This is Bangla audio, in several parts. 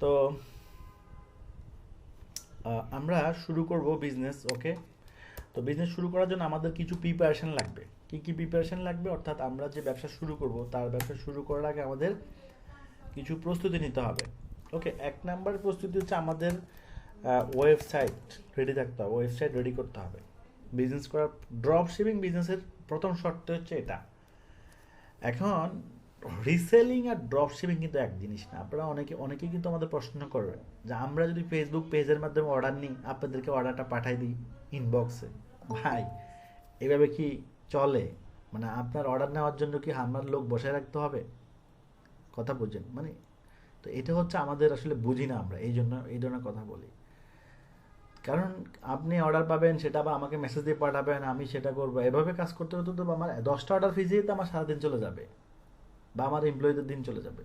তো আমরা শুরু করব বিজনেস। ওকে, তো বিজনেস শুরু করার জন্য আমাদের কিছু প্রিপারেশন লাগবে। কি কি প্রিপারেশন লাগবে? অর্থাৎ আমরা যে ব্যবসা শুরু করব তার ব্যবসা শুরু করার আগে আমাদের কিছু প্রস্তুতি নিতে হবে। ওকে, এক নাম্বার প্রস্তুতি হচ্ছে আমাদের ওয়েবসাইট রেডি থাকতে হবে, ওয়েবসাইট রেডি করতে হবে বিজনেস করার। ড্রপ শিপিং বিজনেসের প্রথম শর্ত হচ্ছে এটা। এখন রিসেলিং আর ড্রপ শিপিং কিন্তু এক জিনিস না। আপনারা অনেকেই কিন্তু আমাদের প্রশ্ন করবে যে আমরা যদি ফেসবুক পেজের মাধ্যমে অর্ডার নিই, আপনাদেরকে অর্ডারটা পাঠাই দিই ইনবক্সে, ভাই এভাবে কি চলে? মানে আপনার অর্ডার নেওয়ার জন্য কি আমার লোক বসায় রাখতে হবে? কথা বুঝছেন? মানে তো এটা হচ্ছে আমাদের আসলে বুঝি না আমরা, এই ধরনের কথা বলি। কারণ আপনি অর্ডার পাবেন, সেটা আবার আমাকে মেসেজ দিয়ে পাঠাবেন, আমি সেটা করবো। এভাবে কাজ করতে করতে তো আমার 10টা অর্ডার ফিজিয়ে তো আমার সারাদিন চলে যাবে, বা আমার এমপ্লয়ীদের দিন চলে যাবে।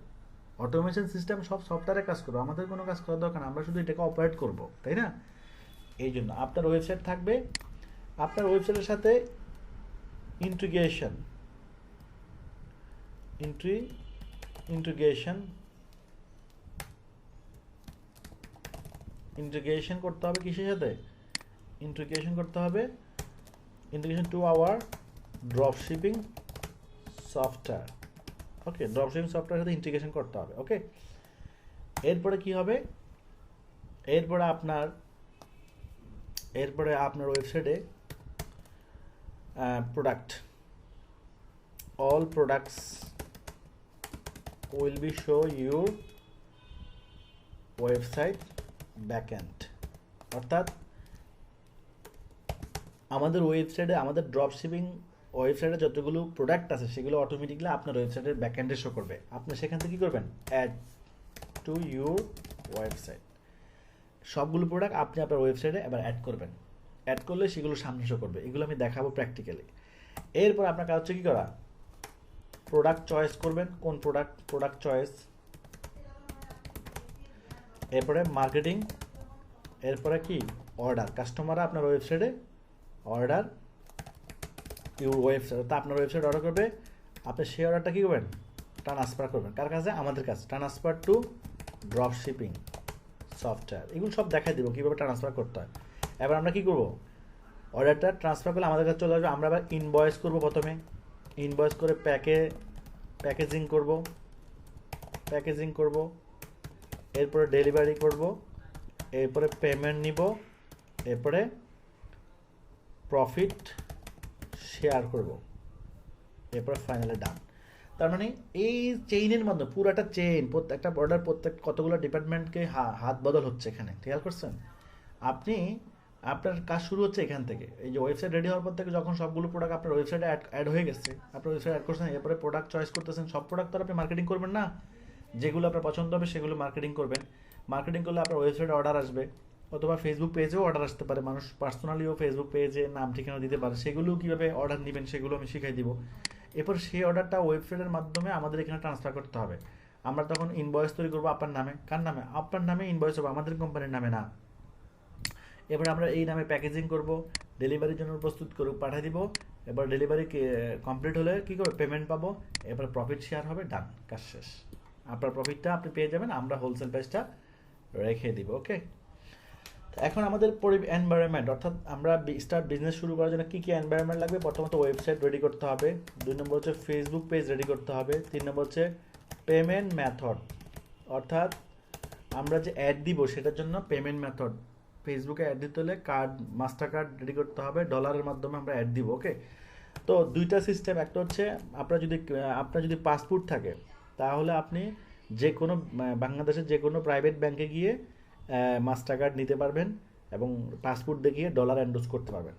অটোমেশন সিস্টেম সব সফটওয়্যারে কাজ করবো, আমাদের কোনো কাজ করার দরকার না, আমরা শুধু এটাকে অপারেট করব, তাই না? এই জন্য আপনার ওয়েবসাইট থাকবে। আপনার ওয়েবসাইটের সাথে ইন্টিগ্রেশন ইন্ট্রি ইন্টিগ্রেশন ইন্টিগ্রেশন করতে হবে। কিসের সাথে ইন্টিগ্রেশন করতে হবে? Integration to our drop shipping software. Okay, drop shipping সফটওয়্যারের সাথে ইন্টিগ্রেশন করতে হবে। ওকে, এরপরে কি হবে? এরপরে আপনার ওয়েবসাইটে product, all products will be show your website backend। অর্থাৎ আমাদের ওয়েবসাইটে, আমাদের ড্রপ শিপিং ওয়েবসাইটে যতগুলো প্রোডাক্ট আছে সেগুলো অটোমেটিকলি আপনার ওয়েবসাইটের ব্যাকএন্ডে শো করবে। আপনি সেখান থেকে কী করবেন? Add to your website. সবগুলো প্রোডাক্ট আপনি আপনার ওয়েবসাইটে এবার অ্যাড করবেন। অ্যাড করলে সেগুলো সামনে শো করবে। এগুলো আমি দেখাবো প্র্যাকটিক্যালি। এরপর আপনার কাজ হচ্ছে কী করা? প্রোডাক্ট চয়েস করবেন, কোন প্রোডাক্ট চয়েস। এরপরে মার্কেটিং, এরপরে কি অর্ডার। কাস্টমাররা আপনার ওয়েবসাইটে অর্ডার, ইউর ওয়েবসাইট, তা আপনার ওয়েবসাইট অর্ডার করবে। আপনি সেই অর্ডারটা কী করবেন? ট্রান্সফার করবেন কার কাছে? আমাদের কাছে। Transfer to drop shipping software. এগুলো সব দেখাই দেবো কীভাবে ট্রান্সফার করতে হয়। এবার আমরা কী করবো? অর্ডারটা ট্রান্সফার করলে আমাদের কাছে চলে আসবে। আমরা আবার ইনভয়েস করবো। প্রথমে ইনভয়েস করে প্যাকেজিং করব, এরপরে ডেলিভারি করব, এরপরে পেমেন্ট নিব, এরপরে প্রফিট শেয়ার করব, এরপর ফাইনালি ডান। তার মানে এই চেইনের মাধ্যমে, পুরাটা চেইন, প্রত্যেকটা অর্ডার, কতগুলো ডিপার্টমেন্টকে হাত বদল হচ্ছে এখানে, খেয়াল করছেন? আপনার কাজ শুরু হচ্ছে এখান থেকে। এই যে ওয়েবসাইট রেডি হওয়ার পর থেকে যখন সবগুলো প্রোডাক্ট আপনার ওয়েবসাইটে অ্যাড হয়ে গেছে, আপনার ওয়েবসাইট অ্যাড করছেন, এরপরে প্রোডাক্ট চয়েস করতেছেন। সব প্রোডাক্ট তো আপনি মার্কেটিং করবেন না, যেগুলো আপনার পছন্দ হবে সেগুলো মার্কেটিং করবেন। মার্কেটিং করলে আপনার ওয়েবসাইটে অর্ডার আসবে, অথবা ফেসবুক পেজেও অর্ডার আসতে পারে। মানুষ পার্সোনালিও ফেসবুক পেজে নাম ঠিকানা দিতে পারে। সেগুলো কীভাবে অর্ডার নেবেন সেগুলো আমি শিখাই দিব। এরপর সেই অর্ডারটা ওয়েবসাইটের মাধ্যমে আমাদের এখানে ট্রান্সফার করতে হবে। আমরা তখন ইনভয়েস তৈরি করবো আপনার নামে। কার নামে? আপনার নামে ইনভয়েস হবে, আমাদের কোম্পানির নামে না। এবার আমরা এই নামে প্যাকেজিং করব, ডেলিভারির জন্য প্রস্তুত করে পাঠিয়ে দিব। এবার ডেলিভারি কমপ্লিট হলে কী করবো? পেমেন্ট পাবো, এবার প্রফিট শেয়ার হবে, ডান, কাজ শেষ। আপনার প্রফিটটা আপনি পেয়ে যাবেন, আমরা হোলসেল প্রাইসটা রেখে দিব। ওকে, এখন আমাদের এনভায়রনমেন্ট, অর্থাৎ আমরা বিজনেস শুরু করার জন্য কী কী এনভায়রনমেন্ট লাগবে? প্রথমত ওয়েবসাইট রেডি করতে হবে, 2 নম্বর হচ্ছে ফেসবুক পেজ রেডি করতে হবে, 3 নম্বর হচ্ছে পেমেন্ট মেথড, অর্থাৎ আমরা যে অ্যাড দিব সেটার জন্য পেমেন্ট মেথড। ফেসবুকে অ্যাড দিতে হলে মাস্টার কার্ড রেডি করতে হবে, ডলারের মাধ্যমে আমরা অ্যাড দিব। ওকে, তো দুইটা সিস্টেম। একটা হচ্ছে আপনার যদি পাসপোর্ট থাকে তাহলে আপনি যে কোনো বাংলাদেশের যে কোনো প্রাইভেট ব্যাংকে গিয়ে মাস্টার কার্ড নিতে পারবেন এবং পাসপোর্ট দেখিয়ে ডলার এন্ডোজ করতে পারবেন।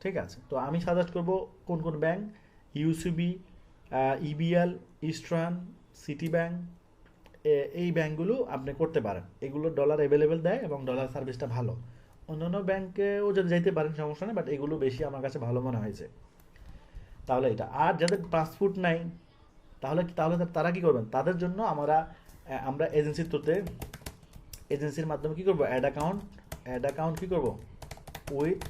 ঠিক আছে, তো আমি সাজেস্ট করব কোন bank, UCB, EBL, eastern, city bank, এই ব্যাঙ্কগুলো আপনি করতে পারেন। এগুলো ডলার অ্যাভেলেবেল দেয় এবং ডলার সার্ভিসটা ভালো। অন্যান্য ব্যাংকেও যদি যাইতে পারেন সমস্যা নেই, বাট এগুলো বেশি আমার কাছে ভালো মনে হয়েছে। তাহলে এটা। আর যাদের পাসপোর্ট নাই তাহলে তারা কি করবেন? তাদের জন্য আমরা এজেন্সির থ্রুতে, এজেন্সির মাধ্যমে কি করব? অ্যাড অ্যাকাউন্ট কি করব? উইথ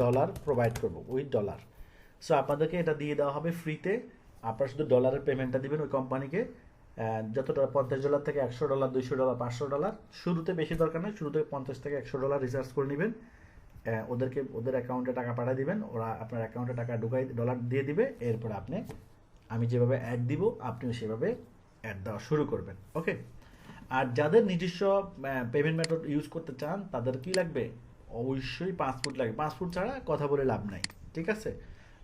ডলার প্রোভাইড করব, উইথ ডলার। সো আপনাদেরকে এটা দিয়ে দেওয়া হবে ফ্রিতে। আপনারা শুধু ডলারের পেমেন্টটা দিবেন ওই কোম্পানিকে, যত ডলার, $50 থেকে $100, $200, $500, শুরুতে বেশি দরকার নেই, শুরুতে $50 থেকে $100 রিচার্জ করে নেবেন, ওদেরকে ওদের অ্যাকাউন্টে টাকা পাঠিয়ে দিবেন, ওরা আপনার অ্যাকাউন্টে টাকা ঢুকাই ডলার দিয়ে দিবে, এরপর আপনি আমি যেভাবে অ্যাড দিব আপনিও সেভাবে অ্যাড দেওয়া শুরু করবেন। ওকে, আর যাদের নিজস্ব পেমেন্ট মেথড ইউজ করতে চান তাদের কি লাগবে, অবশ্যই পাসপোর্ট লাগবে। পাসপোর্ট ছাড়া কথা বলে লাভ নাই, ঠিক আছে?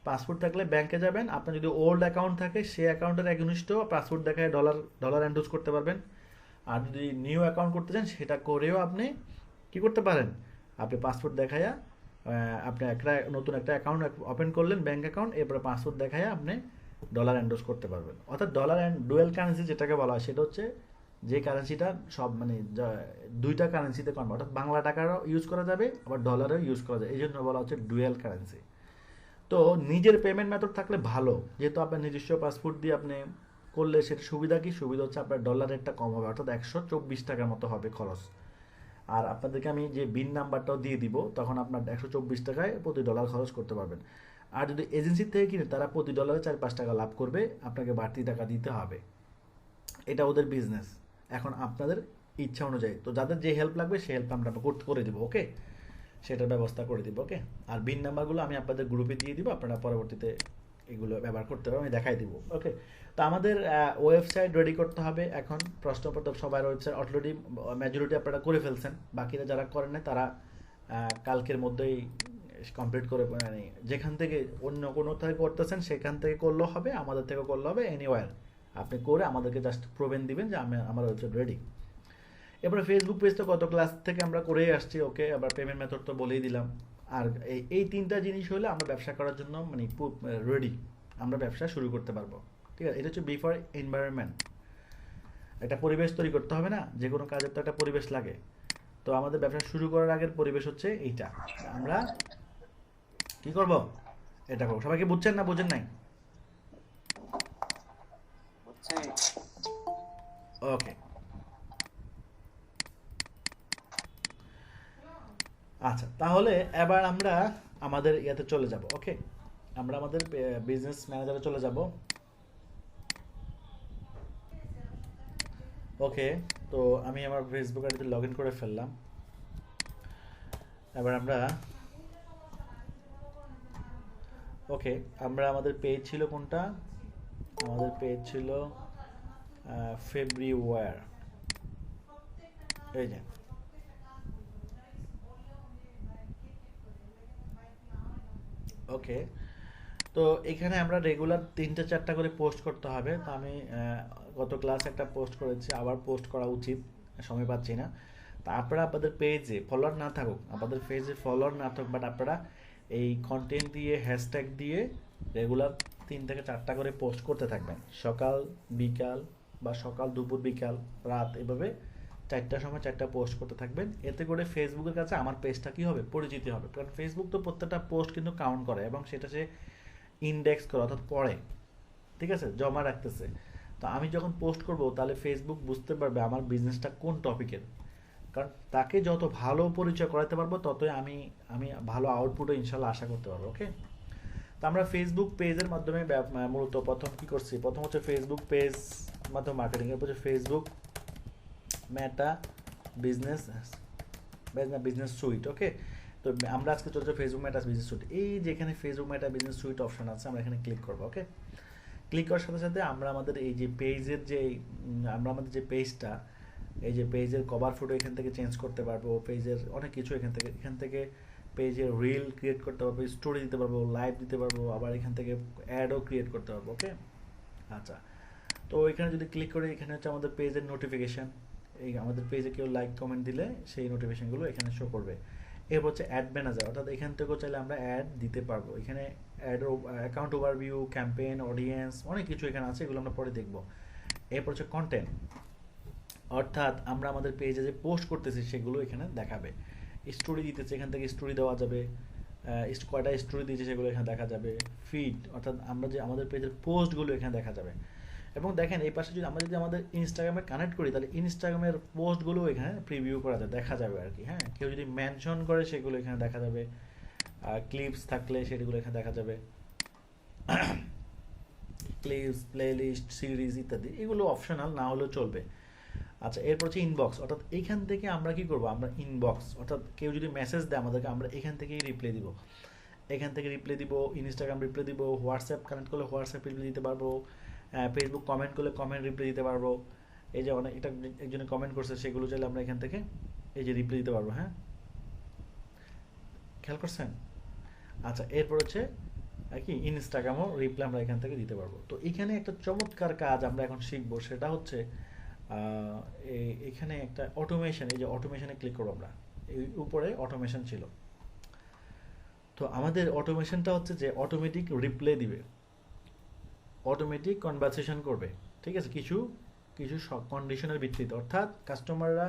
পাসপোর্ট থাকলে ব্যাংকে যাবেন, আপনার যদি ওল্ড অ্যাকাউন্ট থাকে সেই অ্যাকাউন্টের এগনিস্ট পাসপোর্ট দেখায় ডলার এন্ডোজ করতে পারবেন। আর যদি নিউ অ্যাকাউন্ট করতে চান সেটা করেও আপনি কি করতে পারেন, আপনি পাসপোর্ট দেখায়া আপনি নতুন একটা অ্যাকাউন্ট ওপেন করলেন, ব্যাংক অ্যাকাউন্ট, এরপরে পাসপোর্ট দেখায়া আপনি ডলার এন্ডোজ করতে পারবেন। অর্থাৎ ডলার অ্যান্ড ডুয়েল কারেন্সি যেটাকে বলা হয় সেটা হচ্ছে যে কারেন্সিটা সব মানে দুইটা কারেন্সিতে কনভার্ট, অর্থাৎ বাংলা টাকারও ইউজ করা যাবে আবার ডলারও ইউজ করা যায়, এই জন্য বলা হচ্ছে ডুয়েল কারেন্সি। তো নিজের পেমেন্ট মেথড থাকলে ভালো, যেহেতু আপনার নিজস্ব পাসপোর্ট দিয়ে আপনি করলে সেটা সুবিধা কি, সুবিধা হচ্ছে আপনার ডলার রেটটা কম হবে, অর্থাৎ $124 মতো হবে খরচ। আর আপনাদেরকে আমি যে বিন নাম্বারটাও দিয়ে দিব, তখন আপনার $124 প্রতি ডলার খরচ করতে পারবেন। আর যদি এজেন্সির থেকে কিনে তারা প্রতি ডলারে $4-5 লাভ করবে, আপনাকে বাড়তি টাকা দিতে হবে, এটা ওদের বিজনেস। এখন আপনাদের ইচ্ছা অনুযায়ী, তো যাদের যে হেল্প লাগবে সেই হেল্প আমরা করে দেবো, ওকে, সেটার ব্যবস্থা করে দিব, ওকে। আর বিন নাম্বারগুলো আমি আপনাদের গ্রুপে দিয়ে দিব, আপনারা পরবর্তীতে এগুলো ব্যবহার করতে পারবেন, আমি দেখাই দিব, ওকে। তো আমাদের ওয়েবসাইট রেডি করতে হবে এখন। প্রথম সবার ওয়েবসাইট অলরেডি মেজরিটি আপনারা করে ফেলছেন, বাকিরা যারা করেন না তারা কালকের মধ্যেই কমপ্লিট করে, মানে যেখান থেকে অন্য কোনো থেকে করতেছেন সেখান থেকে করলেও হবে, আমাদের থেকে করলে হবে, এনিওয়ার আপনি করে আমাদেরকে জাস্ট প্রুভেন দিবেন যে আমার ওয়েবসাইট রেডি। এবারে ফেসবুক পেজ তো গত ক্লাস থেকে আমরা করেই আসছি, ওকে। আবার পেমেন্ট মেথড তো বলেই দিলাম। আর এই তিনটা জিনিস হলে আমরা ব্যবসা করার জন্য মানে রেডি, আমরা ব্যবসা শুরু করতে পারবো, ঠিক আছে? এটা হচ্ছে বিফোর এনভায়রনমেন্ট, একটা পরিবেশ তৈরি করতে হবে না, যে কোনো কাজের তো একটা পরিবেশ লাগে। তো আমাদের ব্যবসা শুরু করার আগের পরিবেশ হচ্ছে এইটা, আমরা কি করব, এটা করবো। সবাইকে বুঝছেন না বুঝেন নাই? ওকে, আচ্ছা, তাহলে এবার আমরা আমাদের ইয়াতে চলে যাব, ওকে। আমরা আমাদের বিজনেস ম্যানেজারে চলে যাব, ওকে। তো আমি আমার ফেসবুক আইডিতে লগ ইন করে ফেললাম। এবার আমরা ওকে, আমরা আমাদের পেজ ছিল কোনটা, আমাদের পেজ ছিল ফেব্রুয়ার, এই যে, ওকে। তো এখানে আমরা রেগুলার 3-4টা করে পোস্ট করতে হবে। তো আমি গত ক্লাস একটা পোস্ট করেছি, আবার পোস্ট করা উচিত, সময় পাচ্ছি না। তা আপনারা আপনাদের পেজে ফলোয়ার না থাকুক, আপনাদের পেজে ফলোয়ার না থাকুক, বাট আপনারা এই কন্টেন্ট দিয়ে হ্যাশট্যাগ দিয়ে রেগুলার 3-4টা করে পোস্ট করতে থাকবেন, সকাল বিকাল বা সকাল দুপুর বিকাল রাত, এভাবে 4টার সময় 4টা পোস্ট করতে থাকবেন। এতে করে ফেসবুকের কাছে আমার পেজটা কি হবে, পরিচিতি হবে, কারণ ফেসবুক তো প্রত্যেকটা পোস্ট কিন্তু কাউন্ট করে এবং সেটা সে ইন্ডেক্স করে, অর্থাৎ পড়ে, ঠিক আছে, জমা রাখতেছে। তো আমি যখন পোস্ট করব তাহলে ফেসবুক বুঝতে পারবে আমার বিজনেসটা কোন টপিকের, কারণ তাকে যত ভালো পরিচয় করাতে পারবো ততই আমি আমি ভালো আউটপুটও ইনশাল্লাহ আশা করতে পারবো, ওকে। তো আমরা ফেসবুক পেজের মাধ্যমে মূলত প্রথম কি করছি, প্রথম হচ্ছে ফেসবুক পেজ মাধ্যমে মার্কেটিং, এরপর হচ্ছে ফেসবুক মেটা বিজনেস সুইট, ওকে। তো আমরা আজকে চলছে ফেসবুক মেটা বিজনেস সুইট। এই যেখানে Facebook Meta business suite option আছে, আমরা এখানে ক্লিক করবো, ওকে। ক্লিক করার সাথে সাথে আমরা আমাদের এই যে পেজের যে আমরা আমাদের যে পেজটা, এই যে পেজের কভার ফটো এখান থেকে চেঞ্জ করতে পারবো, পেজের অনেক কিছু এখান থেকে পেজের রিল ক্রিয়েট করতে পারবো, স্টোরি দিতে পারবো, লাইভ দিতে পারবো, আবার এখান থেকে অ্যাডও ক্রিয়েট করতে পারবো, ওকে। আচ্ছা, তো এখানে যদি ক্লিক করি, এখানে হচ্ছে আমাদের পেজের নোটিফিকেশান, এই আমাদের পেজে কেউ লাইক কমেন্ট দিলে সেই নোটিফিকেশানগুলো এখানে শো করবে। এরপর হচ্ছে অ্যাড ম্যানেজার, অর্থাৎ এখান থেকেও চাইলে আমরা অ্যাড দিতে পারবো। এখানে ad account overview, campaign, audience, অনেক কিছু এখানে আছে, এগুলো আমরা পরে দেখবো। এরপর হচ্ছে কন্টেন্ট, অর্থাৎ আমরা আমাদের পেজে যে পোস্ট করতেছি সেগুলো এখানে দেখাবে। স্টোরি দিতেছে, এখান থেকে স্টোরি দেওয়া যাবে, কয়টা স্টোরি দিয়েছে সেগুলো এখানে দেখা যাবে। ফিড, অর্থাৎ আমরা যে আমাদের পেজের পোস্টগুলো এখানে দেখা যাবে। এবং দেখেন এই পাশে যদি আমরা আমাদের ইনস্টাগ্রামে কানেক্ট করি তাহলে ইনস্টাগ্রামের পোস্টগুলো এখানে প্রিভিউ করা যায়, দেখা যাবে আর কি, হ্যাঁ। কেউ যদি মেনশন করে সেগুলো এখানে দেখা যাবে, ক্লিপস থাকলে সেগুলো এখানে দেখা যাবে। ক্লিপস, প্লেলিস্ট, সিরিজ ইত্যাদি, এগুলো অপশনাল, না হলেও চলবে। আচ্ছা, এরপর হচ্ছে ইনবক্স, অর্থাৎ এইখান থেকে আমরা কি করব, আমরা ইনবক্স অর্থাৎ কেউ যদি মেসেজ দেয় আমাদেরকে, আমরা এখান থেকেই রিপ্লাই দিব, এখান থেকে রিপ্লাই দিব, ইনস্টাগ্রাম রিপ্লাই দিব, হোয়াটসঅ্যাপ কানেক্ট করলে হোয়াটসঅ্যাপ রিপ্লাই দিতে পারবো, ফেসবুক কমেন্ট করলে কমেন্ট রিপ্লাই দিতে পারবো। এই যে অনেক এটা একজনে কমেন্ট করছে, সেগুলো চাইলে আমরা এখান থেকে এই যে রিপ্লাই দিতে পারবো। হ্যাঁ, খেয়াল করছেন? আচ্ছা, এরপর হচ্ছে কি ইনস্টাগ্রামও রিপ্লাই আমরা এখান থেকে দিতে পারবো। তো এখানে একটা চমৎকার কাজ আমরা এখন শিখবো, সেটা হচ্ছে এখানে একটা অটোমেশন, এই যে অটোমেশনে ক্লিক করবো আমরা, এই উপরে অটোমেশন ছিল। তো আমাদের অটোমেশনটা হচ্ছে যে অটোমেটিক রিপ্লাই দিবে, অটোমেটিক কনভারসেশন করবে, ঠিক আছে, কিছু কিছু কন্ডিশনের ভিত্তিতে। অর্থাৎ কাস্টমাররা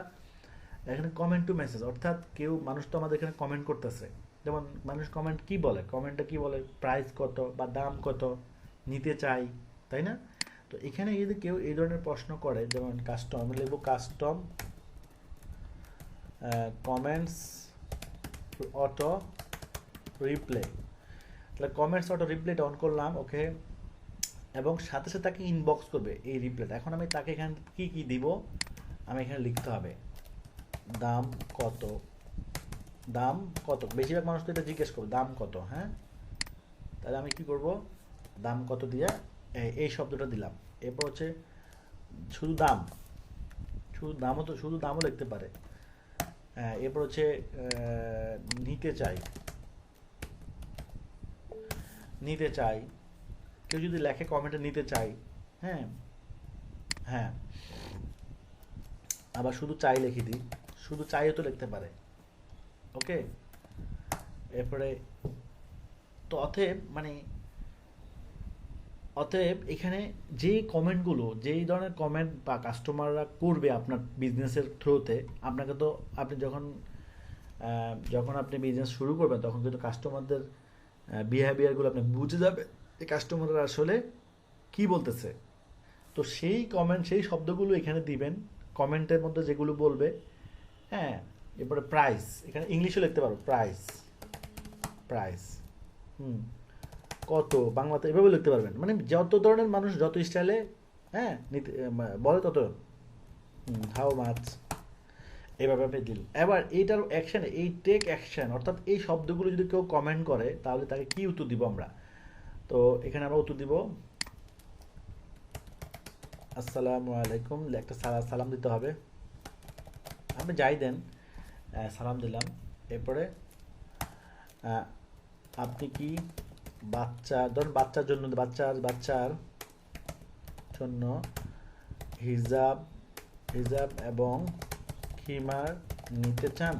এখানে কমেন্ট টু মেসেজ, অর্থাৎ কেউ মানুষ তো আমাদের এখানে কমেন্ট করতেছে, যেমন মানুষ কমেন্ট কি বলে, কমেন্টটা কি বলে, প্রাইস কত বা দাম কত, নিতে চাই, তাই না? তো এখানে যদি কেউ এই ধরনের প্রশ্ন করে, যেমন কাস্টম, আমি লিখবো কাস্টম কমেন্টস অটো রিপ্লাই, তাহলে কমেন্টস অটো রিপ্লাইটা অন করলাম, ওকে, এবং সাথে সাথে তাকে ইনবক্স করবে এই রিপ্লাইটা। এখন আমি তাকে এখানে কি কি দিব, আমি এখানে লিখতে হবে দাম কত, দাম কত, বেশিরভাগ মানুষ তো এটা জিজ্ঞেস করবে দাম কত। হ্যাঁ, তাহলে আমি কি করব, দাম কত দিয়ে এই শব্দটা দিলাম। এরপর হচ্ছে শুধু দাম, শুধু দামও তো, শুধু দামও লিখতে পারে। এরপর হচ্ছে নিতে চাই, নিতে চাই, কেউ যদি লেখে কমেন্টে নিতে চাই, হ্যাঁ হ্যাঁ, আবার শুধু চাই লিখে দিই, শুধু চাইও তো লিখতে পারে, ওকে। এরপরে তো অতএব এখানে যে কমেন্টগুলো, যেই ধরনের কমেন্ট বা কাস্টমাররা করবে আপনার বিজনেসের থ্রুতে, আপনাকে তো আপনি যখন আপনি বিজনেস শুরু করবেন, তখন কিন্তু কাস্টমারদের বিহেভিয়ারগুলো আপনি বুঝে যাবে, এই কাস্টমাররা আসলে কি বলতেছে। তো সেই কমেন্ট, সেই শব্দগুলো এখানে দিবেন কমেন্টের মধ্যে, যেগুলো বলবে। হ্যাঁ, এরপরে প্রাইস, এখানে ইংলিশও লিখতে পারো, প্রাইস, প্রাইস, কত, বাংলাতে এভাবে লিখতে পারবেন, মানে যত ধরনের মানুষ যত স্টাইলে হ্যাঁ নিতে বলে, তত হাউ মাছ, এভাবে আপনি দিল। এবার এইটার অ্যাকশানে, এই টেক অ্যাকশন, অর্থাৎ এই শব্দগুলো যদি কেউ কমেন্ট করে, তাহলে তাকে কি উত্তর দিব আমরা। তো এখানে আমরা উত্তর দিব আসসালামু আলাইকুম, একটা সালাম দিতে হবে, আপনি যাই দেন, সালাম দিলাম। এরপরে আপনি কি ধরুন বাচ্চার জন্য হিজাব হিজাব এবং খিমার নিতে চান,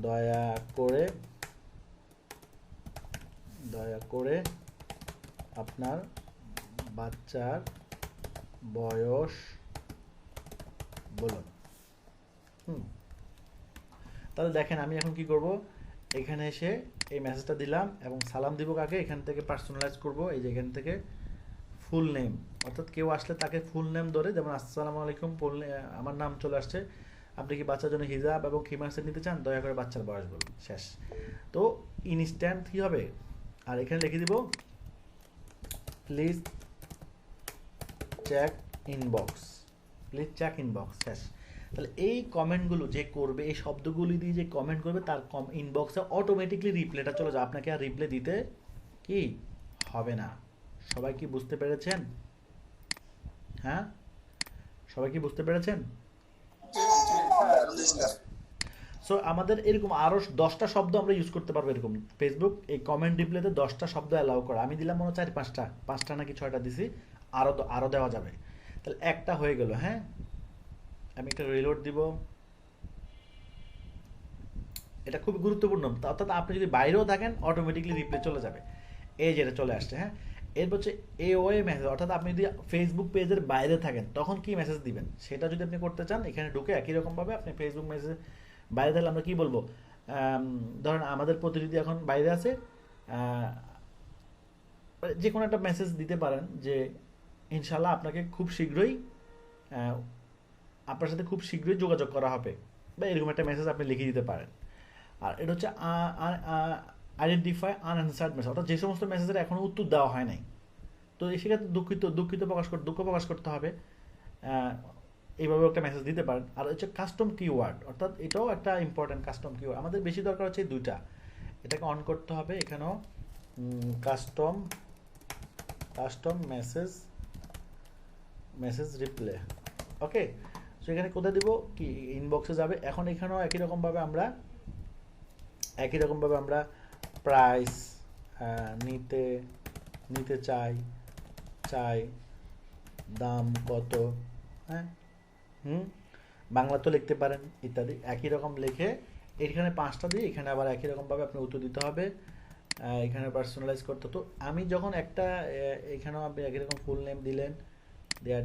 দয়া করে আপনার বাচ্চার বয়স বলুন। তাহলে দেখেন আমি এখন কি করব, এখানে এসে এই মেসেজটা দিলাম এবং সালাম দিব কাকে, এখান থেকে পার্সোনালাইজ করব, এই যে এখান থেকে ফুল নেম, অর্থাৎ কেউ আসলে তাকে ফুল নেম ধরে, যেমন আসসালামু আলাইকুম, আমার নাম চলে আসছে, আপনি কি বাচ্চার জন্য হিজাব এবং খিমার সেট নিতে চান, দয়া করে বাচ্চার বয়স বলুন, শেষ। তো ইনস্ট্যান্ট কি হবে, আর এখানে লিখে দিব please check inbox, please check inbox, শেষ। তাহলে এই কমেন্টগুলো যে করবে, এই শব্দগুলি দিয়ে যে কমেন্ট করবে, তার ইনবক্সে অটোমেটিকলি রিপ্লাইটা চলে যাবে, আপনাকে আর রিপ্লাই দিতে কি হবে না। সবাই কি বুঝতে পেরেছেন? হ্যাঁ, সবাই কি বুঝতে পেরেছেন? সো আমাদের এরকম আরো 10টা শব্দ আমরা ইউজ করতে পারবো, এরকম ফেসবুক এই কমেন্ট রিপ্লাইতে 10টা শব্দ অ্যালাউ করা, আমি দিলাম মনে হয় 5টা নাকি 6টা দিছি, আরো দেওয়া যাবে। তাহলে একটা হয়ে গেল। হ্যাঁ, আমি একটা রিলোড দিব, এটা খুব গুরুত্বপূর্ণ, অর্থাৎ আপনি যদি বাইরেও থাকেন অটোমেটিকলি রিপ্লাই চলে যাবে, এই যেটা চলে আসছে। হ্যাঁ, এরপর হচ্ছে এওয়ে মেসেজ, অর্থাৎ আপনি যদি ফেসবুক পেজের বাইরে থাকেন তখন কি মেসেজ দিবেন, সেটা যদি আপনি করতে চান, এখানে ঢুকে একই রকমভাবে আপনি ফেসবুক মেসেজ বাইরে থাকলে আমরা কি বলবো, ধরেন আমাদের প্রতিনিধি এখন বাইরে আছে, যে কোনো একটা মেসেজ দিতে পারেন যে ইনশাল্লাহ আপনাকে খুব শীঘ্রই আপনার সাথে খুব শীঘ্রই যোগাযোগ করা হবে, বা এরকম একটা মেসেজ আপনি লিখে দিতে পারেন। আর এটা হচ্ছে আইডেন্টিফাই আনআনসার্ড মেসেজ, অর্থাৎ যে সমস্ত মেসেজের এখনো উত্তর দেওয়া হয় নাই, তো সেক্ষেত্রে দুঃখ প্রকাশ করতে হবে। আহ, এইভাবে একটা মেসেজ দিতে পারেন। আর হচ্ছে কাস্টম কিওয়ার্ড, অর্থাৎ এটাও একটা ইম্পর্টেন্ট কাস্টম কিওয়ার্ড। আমাদের বেশি দরকার হচ্ছে এই দুইটা, এটাকে অন করতে হবে। এখানেও custom custom message message reply. Okay, so এখানে কোথায় দিব কি, ইনবক্সে যাবে। এখন এখানেও একই রকমভাবে আমরা প্রাইস নিতে নিতে চাই দাম কত, হ্যাঁ, বাংলা তো লিখতে পারেন ইত্যাদি, একই রকম লিখে এখানে 5টা দিয়ে এখানে আবার একই রকমভাবে আপনি উত্তর দিতে হবে। এখানে পার্সোনালাইজ করতে, তো আমি যখন একটা এখানেও আপনি একই রকম ফুল নেম দিলেন,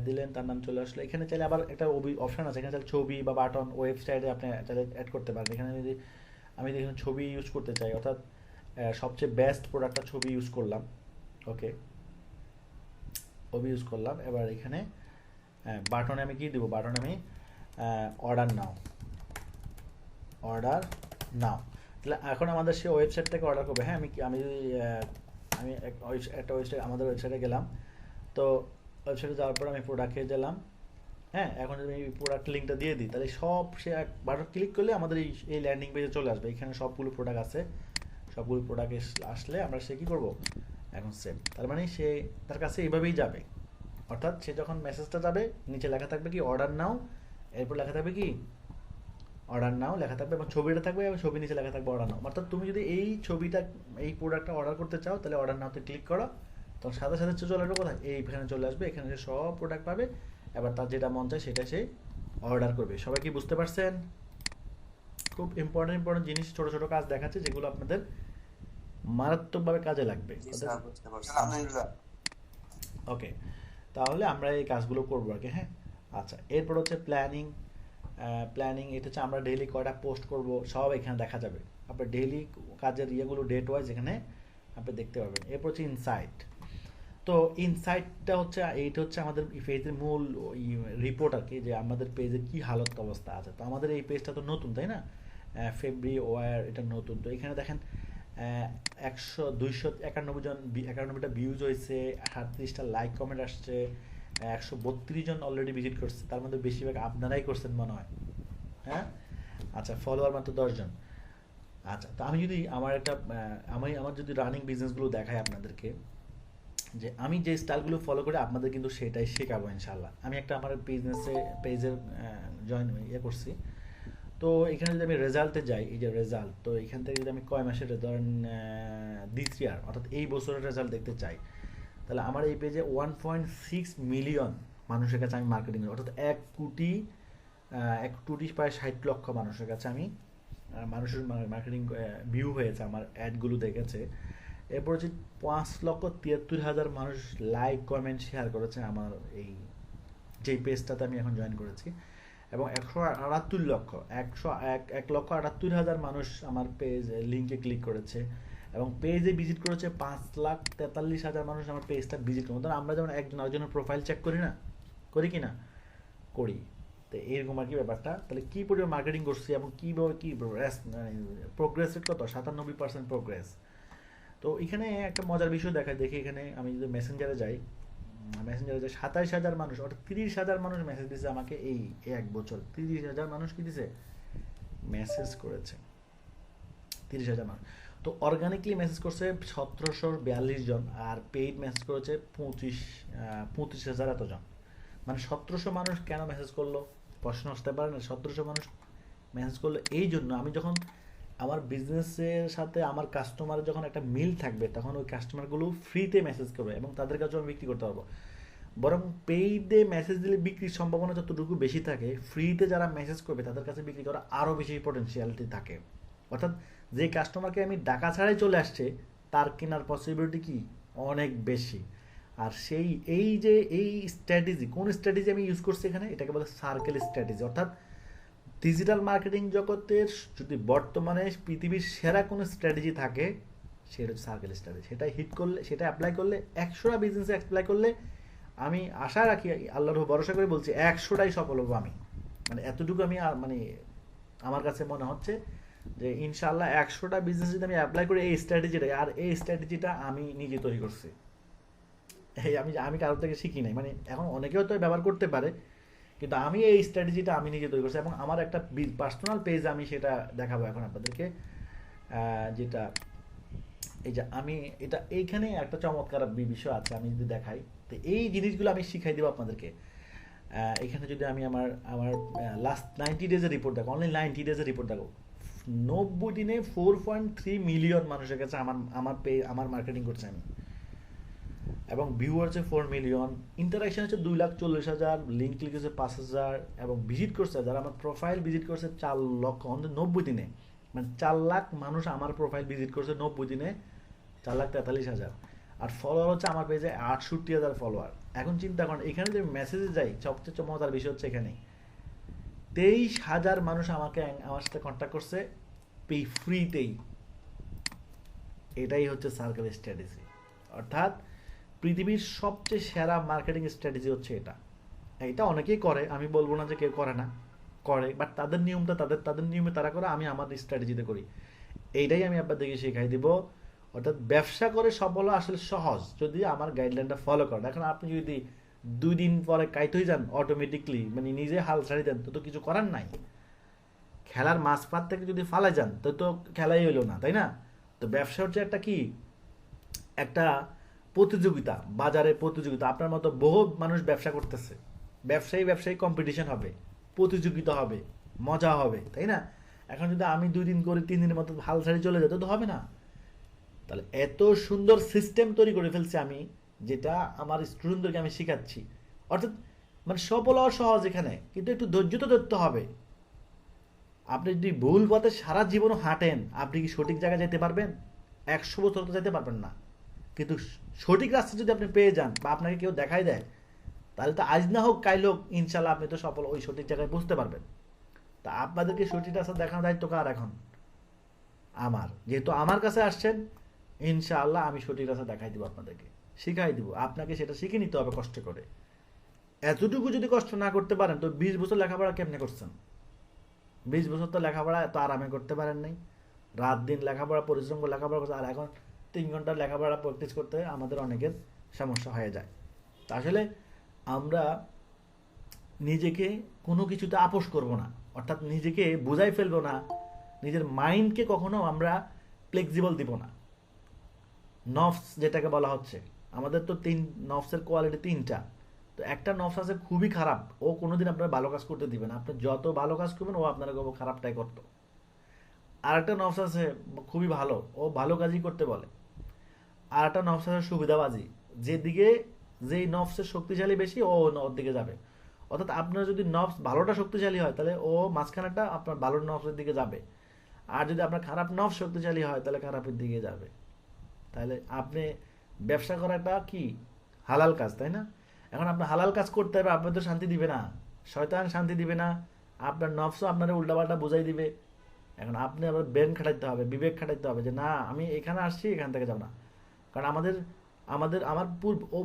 দিলেন, তার নাম চলে আসলো। এখানে চাইলে আবার একটা অপশন আছে, এখানে চাইলে ছবি বা বাটন ওয়েবসাইটে আপনি চাইলে অ্যাড করতে পারেন। এখানে আমি এখানে ছবি ইউজ করতে চাই, অর্থাৎ সবচেয়ে বেস্ট প্রোডাক্টটা ছবি ইউজ করলাম। ওকে, ছবি ইউজ করলাম। এবার এখানে বাটনে আমি কি দেবো, বাটনে আমি অর্ডার নাও। তাহলে এখন আমাদের সে ওয়েবসাইট থেকে অর্ডার করবে। হ্যাঁ, আমি একটা ওয়েবসাইট, আমাদের ওয়েবসাইটে গেলাম। তো ওয়েবসাইটে যাওয়ার পর আমি প্রোডাক্টে গেলাম। হ্যাঁ, এখন যদি আমি প্রোডাক্ট লিঙ্কটা দিয়ে দিই, তাহলে সব সে এক বাটন ক্লিক করলে আমাদের এই ল্যান্ডিং পেজে চলে আসবে। এখানে সবগুলো প্রোডাক্ট আছে, সবগুলো প্রোডাক্ট আসলে আমরা সে কী করবো, এখন সেভ। তার মানে সে তার কাছে এইভাবেই যাবে, অর্থাৎ সে যখন মেসেজটা যাবে নিচে লেখা থাকবে কি অর্ডার নাও, এরপর লেখা থাকবে কি অর্ডার নাও লেখা থাকবে, এবং ছবিটা থাকবে, এবং ছবি নিচে লেখা থাকবে অর্ডার নাও। অর্থাৎ তুমি যদি এই প্রোডাক্টটা অর্ডার করতে চাও, তাহলে অর্ডার নাওতে ক্লিক করো, তখন সাথে সাথে চলে আসবে কোথায়, এইখানে চলে আসবে। এখানে সে সব প্রোডাক্ট পাবে, এবার তার যেটা মন চায় সেটা সে অর্ডার করবে। সবাই কি বুঝতে পারছেন? খুব ইম্পর্টেন্ট জিনিস, ছোট ছোট কাজ দেখাচ্ছে যেগুলো আপনাদের মারাত্মকভাবে কাজে লাগবে। ওকে, তাহলে আমরা এই কাজগুলো করবো আর কি। হ্যাঁ, আচ্ছা, এরপর হচ্ছে প্ল্যানিং। এটা হচ্ছে আমরা ডেইলি কয়টা পোস্ট করব সব এখানে দেখা যাবে। আপনার ডেইলি কাজের ইয়েগুলো ডেট ওয়াইজ এখানে আপনি দেখতে পাবেন। এরপর হচ্ছে ইনসাইট। তো ইনসাইটটা হচ্ছে, এইটা হচ্ছে আমাদের পেজের মূল রিপোর্ট আর কি, যে আমাদের পেজের কি হালত অবস্থা আছে। তো আমাদের এই পেজটা তো নতুন, তাই না, ফেব্রুয়ারি এটা নতুন। তো এখানে দেখেন 291টা ভিউজ হয়েছে, 38টা লাইক কমেন্ট আসছে, 132 জন অলরেডি ভিজিট করছে, তার মধ্যে বেশিরভাগ আপনারাই করছেন মনে হয়। হ্যাঁ, আচ্ছা, ফলোয়ার মাত্র 10 জন। আচ্ছা, তো আমার যদি রানিং বিজনেসগুলো দেখাই আপনাদেরকে, যে আমি যে স্টাইলগুলো ফলো করে আপনাদের কিন্তু সেটাই শেখাবো ইনশাল্লাহ। আমি একটা আমার পেজের করছি। তো এখানে যদি আমি রেজাল্টে যাই, এই যে রেজাল্ট, তো এখান থেকে যদি আমি কয় মাসের ধরেন দিস ইয়ার, অর্থাৎ এই বছরের রেজাল্ট দেখতে চাই, তাহলে আমার এই পেজে 1.6 মিলিয়ন মানুষের কাছে আমি মার্কেটিং, অর্থাৎ 1 কোটি প্রায় 60 লক্ষ মানুষের কাছে আমি মানুষের মার্কেটিং ভিউ হয়েছে, আমার অ্যাডগুলো দেখেছে। এরপর হচ্ছে 5,73,000 মানুষ লাইক কমেন্ট শেয়ার করেছে আমার এই যেই পেজটাতে আমি এখন জয়েন করেছি। এবং 1,78,000 মানুষ আমার পেজ লিঙ্কে ক্লিক করেছে, এবং পেজে ভিজিট করেছে 5,43,000 মানুষ আমার পেজটা ভিজিট করে। ধরুন আমরা যেমন একজন আরেকজনের প্রোফাইল চেক করি না, করি কি না, করি। তো এরকম আর কি ব্যাপারটা। তাহলে কী পরিমাণ মার্কেটিং করছি এবং কীভাবে কী প্রোগ্রেস রেট কত, 97% প্রোগ্রেস। তো এখানে একটা মজার বিষয় দেখি, এখানে আমি যদি মেসেঞ্জারে যাই 27,000 মানুষ, অর্থাৎ 30,000 মানুষ মেসেজ দিয়েছে আমাকে এই এক বছর। 30,000 মানুষ কি দিছে, মেসেজ করেছে, 30,000 মানুষ। তো অর্গানিকলি মেসেজ করছে 1,742 জন, আর পেইড মেসেজ করেছে 25,000 এতজন। মানে 1,700 মানুষ কেন মেসেজ করলো, প্রশ্ন আসতে পারে না। 1,700 মানুষ মেসেজ করলো এই জন্য, আমি যখন আমার বিজনেসের সাথে আমার কাস্টমারের যখন একটা মিল থাকবে, তখন ওই কাস্টমারগুলো ফ্রিতে মেসেজ করবে এবং তাদের কাছে আমি বিক্রি করতে পারবো। বরং পেইডে মেসেজ দিলে বিক্রির সম্ভাবনা যতটুকু বেশি থাকে, ফ্রিতে যারা মেসেজ করবে তাদের কাছে বিক্রি করা আরও বেশি পটেনশিয়ালিটি থাকে। অর্থাৎ যে কাস্টমারকে আমি ডাকা ছাড়াই চলে আসছে, তার কেনার পসিবিলিটি কি অনেক বেশি। আর এই স্ট্র্যাটেজি, কোন স্ট্র্যাটেজি আমি ইউজ করছি এখানে, এটাকে বলে সার্কেল স্ট্র্যাটেজি। অর্থাৎ ডিজিটাল মার্কেটিং জগতের যদি বর্তমানে পৃথিবীর সেরা কোনো স্ট্র্যাটেজি থাকে, সেটা হচ্ছে সার্কেল স্ট্র্যাটেজি। সেটা হিট করলে, সেটা অ্যাপ্লাই করলে, 100টা বিজনেসে অ্যাপ্লাই করলে আমি আশা রাখি, আল্লাহর ভরসা করে বলছি, 100টাই সফল হবো আমি। মানে এতটুকু আমি আমার কাছে মনে হচ্ছে যে ইনশাআল্লাহ 100টা বিজনেস যদি আমি অ্যাপ্লাই করি এই স্ট্র্যাটেজিটা, আর এই স্ট্র্যাটেজিটা আমি নিজে তৈরি করছি। এই আমি আমি কারোর থেকে শিখি নাই, মানে এখন অনেকে হয়তো ব্যবহার করতে পারে, কিন্তু আমি এই স্ট্র্যাটেজিটা আমি নিজে তৈরি করছি এবং আমার একটা পার্সোনাল পেজ আমি সেটা দেখাবো এখন আপনাদেরকে। যেটা এই যে আমি এটা এইখানে একটা চমৎকার বিষয় আছে, আমি যদি দেখাই তো এই জিনিসগুলো আমি শিখাই দেবো আপনাদেরকে। এখানে যদি আমি আমার আমার লাস্ট 90 ডেজের রিপোর্ট দেখো, অনলি 90 ডেজের রিপোর্ট দেখো, 90 দিনে 4.3 মিলিয়ন মানুষের কাছে আমার আমার আমার মার্কেটিং করছে আমি, এবং ভিউ হচ্ছে 4 মিলিয়ন, ইন্টারাকশন হচ্ছে 2,40,000, লিঙ্ক ক্লিক হচ্ছে 5,000, এবং ভিজিট করছে যারা আমার প্রোফাইল ভিজিট করছে 4 লক্ষ, অন্তত 90 দিনে, মানে 4 লাখ মানুষ আমার প্রোফাইল ভিজিট করছে 90 দিনে, 4,43,000। আর ফলোয়ার হচ্ছে আমার পেজে 68,000 ফলোয়ার। এখন চিন্তা করেন এখানে যে মেসেজে যাই, সবচেয়ে চমৎকার বিষয় হচ্ছে এখানে 23,000 মানুষ আমাকে আমার সাথে কন্ট্যাক্ট করছে ফ্রিতেই। এটাই হচ্ছে সার্কেল স্ট্র্যাটেজি, অর্থাৎ পৃথিবীর সবচেয়ে সেরা মার্কেটিং স্ট্র্যাটেজি হচ্ছে এটা। এটা অনেকেই করে, আমি বলবো না যে কেউ করে না, করে, বাট তাদের নিয়মটা তাদের তাদের নিয়মে তারা করে, আমি আমার স্ট্র্যাটেজিতে করি। এইটাই আমি আপনাদেরকে শেখাই দিব। অর্থাৎ ব্যবসা করে সফল হওয়া আসলে সহজ যদি আমার গাইডলাইনটা ফলো করেন। এখন আপনি যদি 2 দিন পরে কাইত হয়ে যান অটোমেটিকলি, মানে নিজে হাল ছাড়ি দেন, তো কিছু করার নাই। খেলার মাঝপাত থেকে যদি ফালাই যান তো তো খেলাই হইলো না, তাই না? তো ব্যবসা হচ্ছে একটা কি, একটা প্রতিযোগিতা, বাজারে প্রতিযোগিতা। আপনার মতো বহু মানুষ ব্যবসা করতেছে, ব্যবসায়ী ব্যবসায়ী কম্পিটিশন হবে, প্রতিযোগিতা হবে, মজা হবে, তাই না? এখন যদি আমি 2 দিন করে 3 দিনের মতো হাল ছাড়ি চলে যেত তো হবে না। তাহলে এত সুন্দর সিস্টেম তৈরি করে ফেলছি আমি, যেটা আমার স্টুডেন্টদেরকে আমি শেখাচ্ছি। অর্থাৎ মানে সফল হওয়া সহজ এখানে, কিন্তু একটু ধৈর্য তো ধরতে হবে। আপনি যদি ভুল পথে সারা জীবনও হাঁটেন, আপনি কি সঠিক জায়গায় যেতে পারবেন? 100 বছর তো যেতে পারবেন না। কিন্তু সঠিক রাস্তা যদি আপনি পেয়ে যান বা আপনাকে কেউ দেখাই দেয়, তাহলে তো আজ না হোক কাল হোক ইনশাল্লাহ আপনি তো সফল ওই সঠিক জায়গায় বুঝতে পারবেন। তা আপনাদেরকে সঠিক রাস্তা দেখানোর দায়িত্ব কার এখন? আমার। যেহেতু আমার কাছে আসছেন, ইনশাআল্লাহ আমি সঠিক রাস্তা দেখাই দিব, আপনাদেরকে শিখাই দিব। আপনাকে সেটা শিখে নিতে হবে কষ্ট করে। এতটুকু যদি কষ্ট না করতে পারেন তো 20 বছর লেখাপড়া কেমনে করছেন? 20 বছর তো লেখাপড়া এত আরামে করতে পারেন নাই, রাত দিন লেখাপড়া পরিশ্রম করে লেখাপড়া করছে, আর এখন 3 ঘন্টা লেখাপড়া প্র্যাকটিস করতে আমাদের অনেকের সমস্যা হয়ে যায়। তা আসলে আমরা নিজেকে কোনো কিছুতে আপোষ করব না, অর্থাৎ নিজেকে বুঝাই ফেলবো না, নিজের মাইন্ডকে কখনো আমরা ফ্লেক্সিবল দিব না। নফস যেটাকে বলা হচ্ছে, আমাদের তো নফসের কোয়ালিটি 3টা। তো একটা নফস আছে খুবই খারাপ, ও কোনোদিন আপনার ভালো কাজ করতে দিবে না, আপনি যত ভালো কাজ করবেন ও আপনার খারাপটাই করতো। আর একটা নফস আছে খুবই ভালো, ও ভালো কাজই করতে বলে। আর একটা নফস আছে সুবিধাবাজি, যেদিকে যেই নফসের শক্তিশালী বেশি ও ওর দিকে যাবে। অর্থাৎ আপনার যদি নফস ভালোটা শক্তিশালী হয় তাহলে ও মাঝখানেটা আপনার ভালো নফসের দিকে যাবে, আর যদি আপনার খারাপ নফস শক্তিশালী হয় তাহলে খারাপের দিকে যাবে। তাহলে আপনি ব্যবসা করাটা কি হালাল কাজ, তাই না? এখন আপনি হালাল কাজ করতে হবে, আপনার তো শান্তি দিবে না, শয়তান শান্তি দিবে না, আপনার নফসও আপনার উল্টাপাল্টা বুঝাই দিবে। এখন আপনি আবার ব্রেন খাটাইতে হবে, বিবেক খাটাইতে হবে, যে না আমি এখানে আসছি এখান থেকে যাব না। কারণ আমাদের আমাদের আমার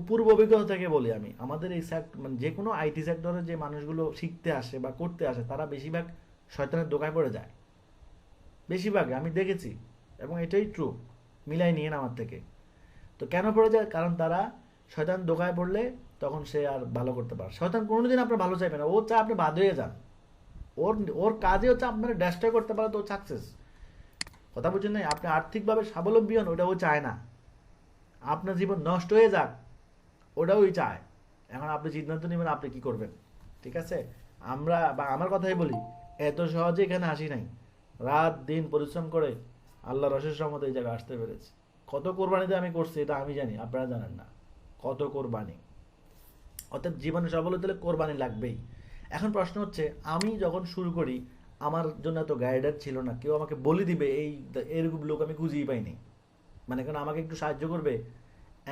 পূর্ব অভিজ্ঞতা থেকে বলি আমি, আমাদের এই মানে যে কোনো আইটি সেক্টরে যে মানুষগুলো শিখতে আসে বা করতে আসে তারা বেশিরভাগ শয়তানের দোকায় পড়ে যায়, বেশিরভাগ আমি দেখেছি, এবং এটাই ট্রু, মিলাই নিয়ে আমার থেকে। তো কেন পড়ে যায়? কারণ তারা শয়তান দোকায় পড়লে তখন সে আর ভালো করতে পারে। শয়তান কোনোদিন আপনার ভালো চাইবে না, ও চায় আপনি বাদ হয়ে যান। ওর ওর কাজে হচ্ছে আপনার ডেস্ট্রয় করতে পারে, তো সাকসেস। কথা বুঝছেন না? আপনি আর্থিকভাবে স্বাবলম্বী হন, ওটা ও চায় না। আপনার জীবন নষ্ট হয়ে যাক, ওটাও ওই চায়। এখন আপনি সিদ্ধান্ত নেবেন আপনি কি করবেন, ঠিক আছে? আমরা বা আমার কথাই বলি, এত সহজে এখানে আসি নাই, রাত দিন পরিশ্রম করে আল্লাহ রসের রহমতে এই জায়গায় আসতে পেরেছি। কত কোরবানিতে আমি করছি এটা আমি জানি, আপনারা জানেন না কত কোরবানি। অর্থাৎ জীবনে সফল হতে হলে কোরবানি লাগবেই। এখন প্রশ্ন হচ্ছে, আমি যখন শুরু করি আমার জন্য এত গাইডার ছিল না, কেউ আমাকে বলে দিবে এরকম লোক আমি খুঁজেই পাইনি, মানে কারণ আমাকে একটু সাহায্য করবে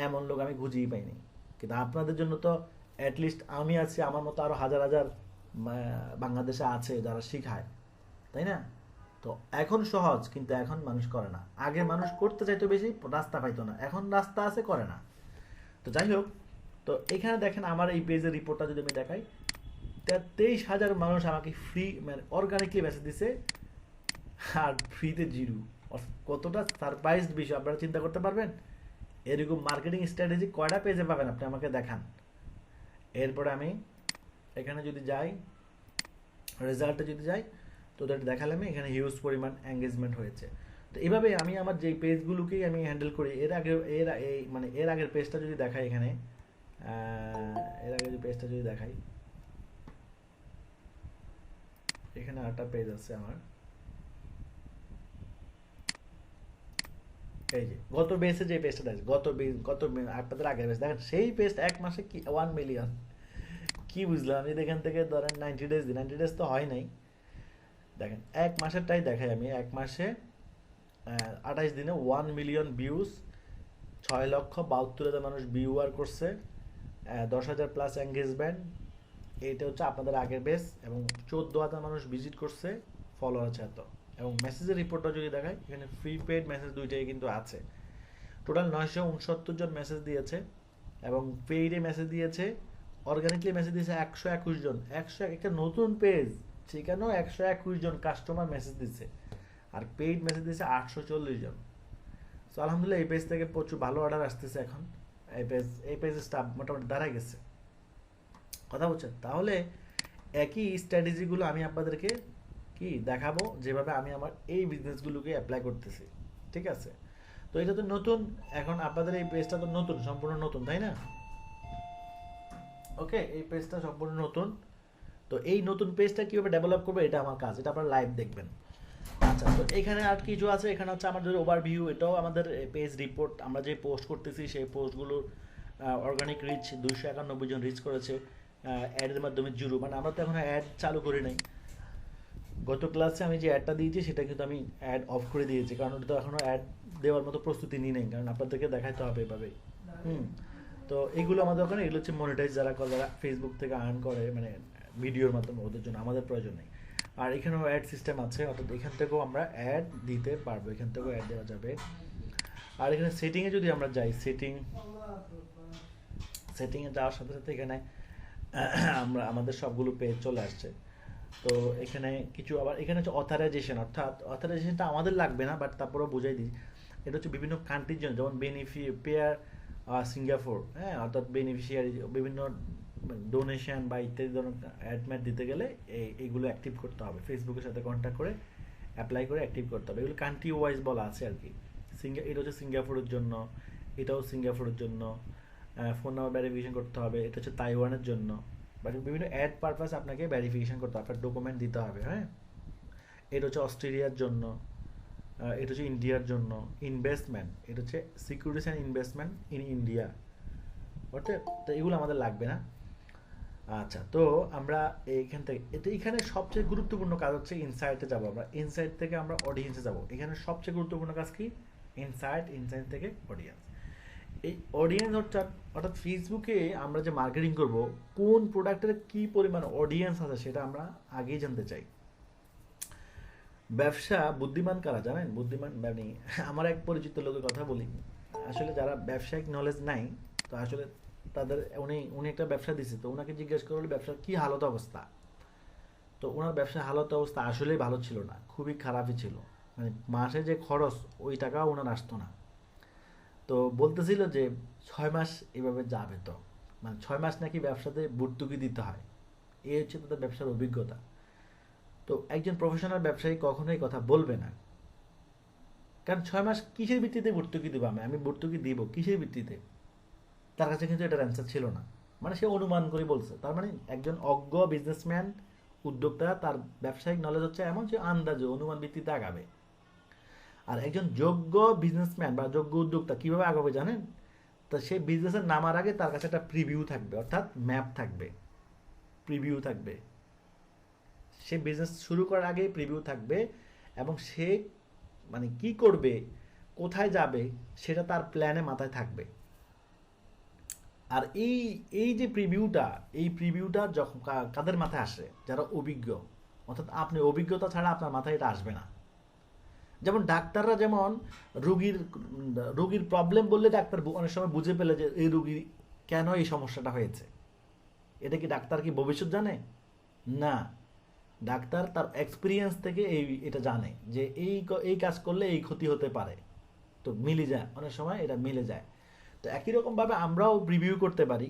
এমন লোক আমি খুঁজেই পাইনি। কিন্তু আপনাদের জন্য তো অ্যাটলিস্ট আমি আছি, আমার মতো আরো হাজার হাজার বাংলাদেশে আছে যারা শিখায়, তাই না? তো এখন সহজ, কিন্তু এখন মানুষ করে না। আগে মানুষ করতে চাইতো বেশি, রাস্তা পাইতো না, এখন রাস্তা আছে করে না। তো যাই হোক, তো এখানে দেখেন আমার এই পেজের রিপোর্টটা যদি আমি দেখাই, 23,000 মানুষ আমাকে ফ্রি মানে অর্গানিকলি মেসেজ দিছে, আর ফ্রিতে জিরো। কতটা সারপ্রাইজড বিষয় আপনারা চিন্তা করতে পারবেন? এরকম মার্কেটিং স্ট্র্যাটেজি কয়টা পেজে পাবেন আপনি আমাকে দেখান। এরপরে আমি এখানে যদি যাই, রেজাল্টে যদি যাই, তো ওদের দেখালাম এখানে হিউজ পরিমাণ এঙ্গেজমেন্ট হয়েছে। তো এইভাবে আমি আমার যে পেজগুলোকেই আমি হ্যান্ডেল করি, এর আগের পেজটা যদি দেখাই এখানে, এর আগে যে পেজটা যদি দেখাই, এখানে আরেকটা পেজ আছে আমার, এই যে গত বেসে যে পেজটা দেখেন, আপনাদের আগের বেস দেখেন, সেই পেজটা এক মাসে কি 1 মিলিয়ন। কি বুঝলাম আমি, এখান থেকে ধরেন 90 ডেজ দিই, 90 ডেজ তো হয় নাই, দেখেন এক মাসেরটাই দেখাই আমি। এক মাসে 28 দিনে 1 মিলিয়ন ভিউজ, 6,72,000 মানুষ ভিউয়ার করছে, 10,000 প্লাস এঙ্গেজমেন্ট। এইটা হচ্ছে আপনাদের আগের বেস, এবং 14,000 মানুষ ভিজিট করছে, ফলোয়ার আছে এত। এবং মেসেজের রিপোর্টটা যদি দেখায়, এখানে ফ্রি পেড মেসেজ দুইটাই কিন্তু আছে। টোটাল 969 জন মেসেজ দিয়েছে, এবং পেইডে মেসেজ দিয়েছে, অর্গানিকলি মেসেজ দিয়েছে 121 জন। একটা নতুন পেজ, সেখানেও 121 জন কাস্টমার মেসেজ দিচ্ছে, আর পেইড মেসেজ দিয়েছে 840 জন। সো আলহামদুলিল্লাহ এই পেজ থেকে প্রচুর ভালো অর্ডার আসতেছে এখন। এই পেজের স্টাফ মোটামুটি দাঁড়ায় গেছে, কথা বলছেন। তাহলে একই স্ট্র্যাটেজিগুলো আমি আপনাদেরকে কি দেখাবো, যেভাবে আমি আমার এই বিজনেসগুলোকে অ্যাপ্লাই করতেছি, ঠিক আছে। তো এটা তো নতুন, এখন আপনাদের এই পেজটা তো নতুন, সম্পূর্ণ নতুন, তাই না? ওকে, এই পেজটা সম্পূর্ণ নতুন। তো এই নতুন পেজটা কিভাবে ডেভেলপ করবে, এটা আমার কাজ, এটা আপনারা লাইভ দেখবেন। আচ্ছা, তো এখানে আর কিছু আছে, এখানে হচ্ছে আমাদের ওভারভিউ, এটাও আমাদের পেজ রিপোর্ট। আমরা যে পোস্ট করতেছি সেই পোস্টগুলোর অর্গানিক রিচ 291 জন রিচ করেছে, অ্যাডের মাধ্যমে জুরু, মানে আমরা তো এখন অ্যাড চালু করি নাই। গত ক্লাসে আমি যে অ্যাডটা দিয়েছি সেটা কিন্তু আমি অ্যাড অফ করে দিয়েছি, কারণ ওটা তো এখনও অ্যাড দেওয়ার মতো প্রস্তুতি নিই নেই, কারণ আপনাদেরকে দেখাইতে হবে এভাবেই। হুম। তো এইগুলো আমাদের ওখানে, এগুলো হচ্ছে মনিটাইজ যারা করে, যারা ফেসবুক থেকে আর্ন করে, মানে ভিডিওর মাধ্যমে, ওদের জন্য, আমাদের প্রয়োজন নেই। আর এখানেও অ্যাড সিস্টেম আছে, অর্থাৎ এখান থেকেও আমরা অ্যাড দিতে পারবো, এখান থেকেও অ্যাড দেওয়া যাবে। আর এখানে সেটিংয়ে যদি আমরা যাই, সেটিংয়ে যাওয়ার সাথে সাথে এখানে আমরা আমাদের সবগুলো পেজ চলে আসছে। তো এখানে কিছু, আবার এখানে হচ্ছে অথরাইজেশন, অর্থাৎ অথরাইজেশনটা আমাদের লাগবে না, বাট তারপরেও বুঝাই দিই। এটা হচ্ছে বিভিন্ন কান্ট্রির জন্য, যেমন পেয়ার সিঙ্গাপুর, হ্যাঁ, অর্থাৎ বেনিফিশিয়ারি বিভিন্ন ডোনেশন বা ইত্যাদি ধরনের অ্যাডম্যাট দিতে গেলে এইগুলো অ্যাক্টিভ করতে হবে, ফেসবুকের সাথে কন্ট্যাক্ট করে অ্যাপ্লাই করে অ্যাক্টিভ করতে হবে। এগুলো কান্ট্রি ওয়াইজ বলা আছে আর কি। এটা হচ্ছে সিঙ্গাপুরের জন্য, এটাও সিঙ্গাপুরের জন্য, ফোন নাম্বার ভেরিফিকেশন করতে হবে। এটা হচ্ছে তাইওয়ানের জন্য, বাট বিভিন্ন অ্যাড পারপাস আপনাকে ভেরিফিকেশন করতে হবে, আপনার ডকুমেন্ট দিতে হবে, হ্যাঁ। এটা হচ্ছে অস্ট্রেলিয়ার জন্য, এটা হচ্ছে ইন্ডিয়ার জন্য। ইনভেস্টমেন্ট, এটা হচ্ছে securities and investment in India, okay. তো এগুলো আমাদের লাগবে না। আচ্ছা, তো আমরা এইখান থেকে, এখানে সবচেয়ে গুরুত্বপূর্ণ কাজ হচ্ছে ইনসাইটে যাব আমরা, ইনসাইট থেকে আমরা অডিয়েন্সে যাব। এখানে সবচেয়ে গুরুত্বপূর্ণ কাজ কি? ইনসাইট থেকে অডিয়েন্স। এই অডিয়েন্স অর্থাৎ ফেসবুকে আমরা যে মার্কেটিং করব, কোন প্রোডাক্টের কি পরিমাণ অডিয়েন্স আছে সেটা আমরা আগেই জানতে চাই। ব্যবসা বুদ্ধিমান কারা জানেন? বুদ্ধিমান মানে আমার এক পরিচিত লোকের কথা বলি, আসলে যারা ব্যবসায়িক নলেজ নাই, তো আসলে তাদের, উনি একটা ব্যবসা দিছে, তো ওনাকে জিজ্ঞেস করলে ব্যবসার কি হালত অবস্থা, তো ওনার ব্যবসার হালত অবস্থা আসলেই ভালো ছিল না, খুবই খারাপই ছিল। মানে মাসে যে খরচ, ওই টাকাও ওনার আসতো না। তো বলতেছিল যে 6 মাস এভাবে যাবে, তো মানে 6 মাস নাকি ব্যবসাতে ভর্তুকি দিতে হয়। এই হচ্ছে তাদের ব্যবসার অভিজ্ঞতা। তো একজন প্রফেশনাল ব্যবসায়ী কখনোই কথা বলবে না, কারণ 6 মাস কিসের ভিত্তিতে ভর্তুকি দেবো আমি ভর্তুকি দিব কিসের ভিত্তিতে? তার কাছে কিন্তু এটার অ্যান্সার ছিল না, মানে সে অনুমান করে বলছে। তার মানে একজন অজ্ঞ বিজনেসম্যান, উদ্যোক্তা, তার ব্যবসায়িক নলেজ হচ্ছে এমন, যে আন্দাজে অনুমান ভিত্তিতে আগাবে। আর একজন যোগ্য বিজনেসম্যান বা যোগ্য উদ্যোক্তা কিভাবে আগাবে জানেন? তা সেই বিজনেসের নামার আগে তার কাছে একটা প্রিভিউ থাকবে, অর্থাৎ ম্যাপ থাকবে, প্রিভিউ থাকবে। সে বিজনেস শুরু করার আগেই প্রিভিউ থাকবে, এবং সে মানে কি করবে, কোথায় যাবে, সেটা তার প্ল্যানে মাথায় থাকবে। আর এই যে প্রিভিউটা যখন কাদের মাথায় আসে? যারা অভিজ্ঞ, অর্থাৎ আপনি অভিজ্ঞতা ছাড়া আপনার মাথায় এটা আসবে না। যেমন ডাক্তাররা, যেমন রোগীর প্রবলেম বললে ডাক্তার অনেক সময় বুঝে পেলে যে এই রোগী কেন এই সমস্যাটা হয়েছে। এটা কি ডাক্তার কি ভবিষ্যৎ জানে? না, ডাক্তার তার এক্সপিরিয়েন্স থেকে এটা জানে যে এই কাজ করলে এই ক্ষতি হতে পারে। তো মিলে যায়, অনেক সময় এটা মিলে যায়। তো একই রকমভাবে আমরাও প্রিভিউ করতে পারি,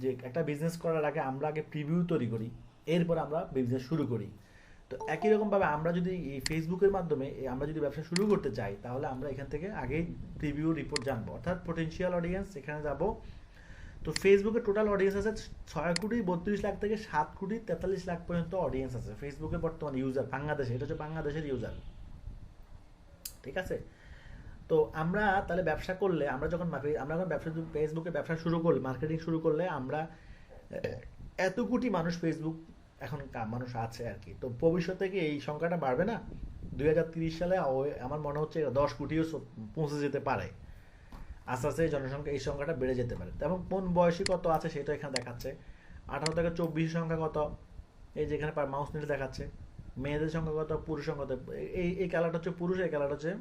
যে একটা বিজনেস করার আগে আমরা আগে প্রিভিউ তৈরি করি, এরপর আমরা বিজনেস শুরু করি। তো একই রকমভাবে আমরা যদি এই ফেসবুকের মাধ্যমে আমরা যদি ব্যবসা শুরু করতে চাই, তাহলে আমরা এখান থেকে আগেই প্রিভিউ রিপোর্ট জানবো, অর্থাৎ পোটেনশিয়াল অডিয়েন্স এখানে যাব। তো ফেসবুকের টোটাল অডিয়েন্স আছে 6,32,00,000 থেকে 7,43,00,000 পর্যন্ত অডিয়েন্স আছে ফেসবুকে বর্তমান ইউজার বাংলাদেশে, এটা হচ্ছে বাংলাদেশের ইউজার, ঠিক আছে। তো আমরা তাহলে ব্যবসা করলে, আমরা যখন ব্যবসা ফেসবুকে ব্যবসা শুরু করলে, মার্কেটিং শুরু করলে, আমরা এত কোটি মানুষ ফেসবুক এখন মানুষ আছে আর কি। তো ভবিষ্যতে কি এই সংখ্যাটা বাড়বে না? 2030 সালে আমার মনে হচ্ছে 10 কোটিও পৌঁছে যেতে পারে। আস্তে আস্তে জনসংখ্যা এই সংখ্যাটা বেড়ে যেতে পারে। এবং কোন বয়সী কত আছে সেটা এখানে দেখাচ্ছে। 18 থেকে 24 সংখ্যা কত, এই যে এখানে মাউস নিলে দেখাচ্ছে। মেয়েদের সংখ্যা কত, পুরুষ সংখ্যা কত। এই কালারটা হচ্ছে পুরুষ, এই কালারটা হচ্ছে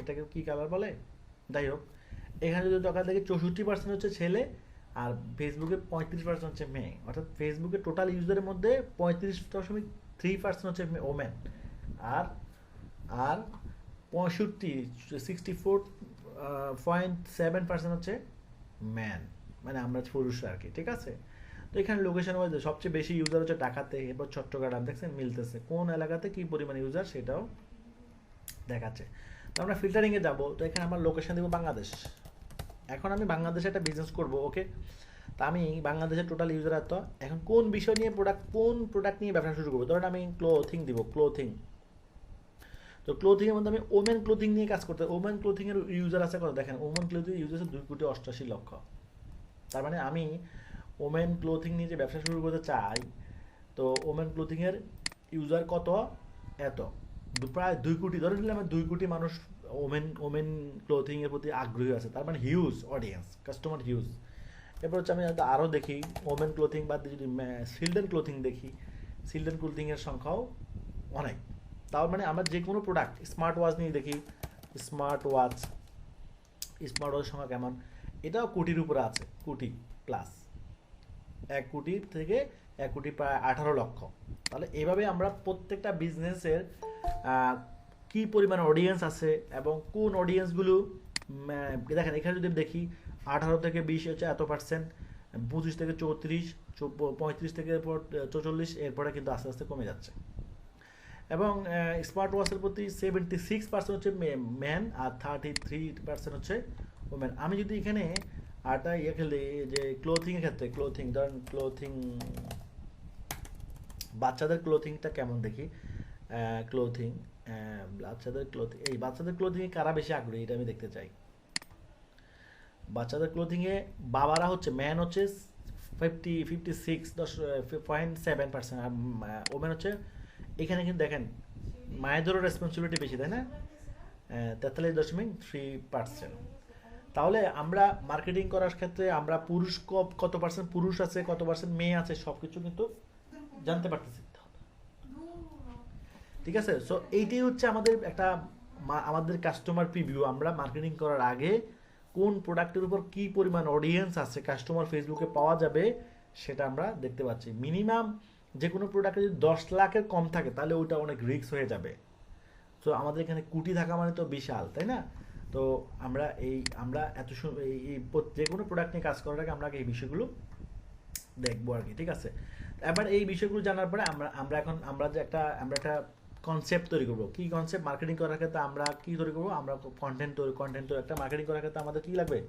এটাকে কি কালার বলে, যাই হোক। এখানে যদি দেখা দেখি 64% হচ্ছে ছেলে, আর ফেসবুকে 35% হচ্ছে মেয়ে। অর্থাৎ ফেসবুকের টোটাল ইউজারের মধ্যে 35.3% হচ্ছে ওমেন, আর আর 64.7% হচ্ছে ম্যান, মানে আমরা পুরুষরা আর কি, ঠিক আছে। তো এখানে লোকেশন ওয়াইজ সবচেয়ে বেশি ইউজার হচ্ছে ঢাকাতে, এরপর চট্টগ্রাম, দেখছেন মিলতেছে কোন এলাকাতে কি পরিমাণ ইউজার সেটাও দেখাচ্ছে। তো আমরা ফিল্টারিংয়ে যাব, তো এখানে আমার লোকেশন দেবো বাংলাদেশ। এখন আমি বাংলাদেশে একটা বিজনেস করব, ওকে। তা আমি বাংলাদেশের টোটাল ইউজার এত, এখন কোন বিষয় নিয়ে কোন প্রোডাক্ট নিয়ে ব্যবসা শুরু করবো, ধরেন আমি ক্লোথিং দিব, ক্লোথিং। তো ক্লোথিংয়ের মধ্যে আমি ওমেন ক্লোথিং নিয়ে কাজ করতে, ওমেন ক্লোথিংয়ের ইউজার আছে কত দেখেন, ওমেন ক্লোথিং ইউজার আছে 2,88,00,000। তার মানে আমি ওমেন ক্লোথিং নিয়ে যে ব্যবসা শুরু করতে চাই, তো ওমেন ক্লোথিংয়ের ইউজার কত, এত প্রায় 2 কোটি, ধরে নিলাম 2 কোটি মানুষ ওমেন ক্লোথিংয়ের প্রতি আগ্রহী আছে। তার মানে হিউজ অডিয়েন্স, কাস্টমার হিউজ। এরপর হচ্ছে আমি আরও দেখি ওমেন ক্লোথিং বাদ দিয়ে যদি চিলড্রেন ক্লোথিং দেখি, চিলড্রেন ক্লোথিংয়ের সংখ্যাও অনেক। তার মানে আমরা যে কোনো প্রোডাক্ট, স্মার্ট ওয়াচ নিয়ে দেখি, স্মার্ট ওয়াচের সংখ্যা কেমন, এটাও কোটির উপরে আছে, কোটি প্লাস, 1 কোটি থেকে 1 কোটি প্রায় 18 লক্ষ। তাহলে এইভাবে আমরা প্রত্যেকটা বিজনেসের কি পরিমাণ অডিয়েন্স আছে এবং কোন অডিয়েন্সগুলো, দেখেন এখানে যদি দেখি 18 থেকে 20 হচ্ছে এত পার্সেন্ট, 25 থেকে 34, 35 থেকে 44, এরপরে কিন্তু আস্তে আস্তে কমে যাচ্ছে। এবং স্মার্ট ওয়াচের প্রতি 76% হচ্ছে ম্যান, আর 33% হচ্ছে ওমেন। আমি যদি এখানে আটা খেলি যে ক্লোথিংয়ের ক্ষেত্রে, ক্লোথিং ধরেন ক্লোথিং, বাচ্চাদের ক্লোথিংটা কেমন দেখি, ক্লোথিং, বাচ্চাদের ক্লোথিংয়ে কারা বেশি আগ্রহী এটা আমি দেখতে চাই। বাচ্চাদের ক্লোথিংয়ে বাবারা হচ্ছে, ম্যান হচ্ছে 56.7%, আর ওমেন হচ্ছে, এখানে কিন্তু দেখেন মায়েদেরও রেসপন্সিবিলিটি বেশি, তাই না, 43.3%। তাহলে আমরা মার্কেটিং করার ক্ষেত্রে আমরা পুরুষ কত পার্সেন্ট পুরুষ আছে, কত পার্সেন্ট মেয়ে আছে, সব কিছু কিন্তু জানতে পারতেছি, ঠিক আছে। সো এইটাই হচ্ছে আমাদের একটা আমাদের কাস্টমার প্রিভিউ। আমরা মার্কেটিং করার আগে কোন প্রোডাক্টের উপর কি পরিমাণ অডিয়েন্স আছে, কাস্টমার ফেসবুকে পাওয়া যাবে, সেটা আমরা দেখতে পাচ্ছি। মিনিমাম যে কোনো প্রোডাক্টে যদি 10 লাখের কম থাকে তাহলে ওইটা অনেক রিস্ক হয়ে যাবে। তো আমাদের এখানে কোটি থাকা মানে তো বিশাল, তাই না। তো আমরা এত যে কোনো প্রোডাক্ট নিয়ে কাজ করার আগে আমরা এই বিষয়গুলো দেখবো আর কি, ঠিক আছে। এবার এই বিষয়গুলো জানার পরে আমরা একটা কনসেপ্ট তৈরি করবো। কি কনসেপ্ট? মার্কেটিং করার ক্ষেত্রে আমরা কি তৈরি করবো, আমরা কন্টেন্ট একটা মার্কেটিং করার ক্ষেত্রে আমাদের কি লাগবে,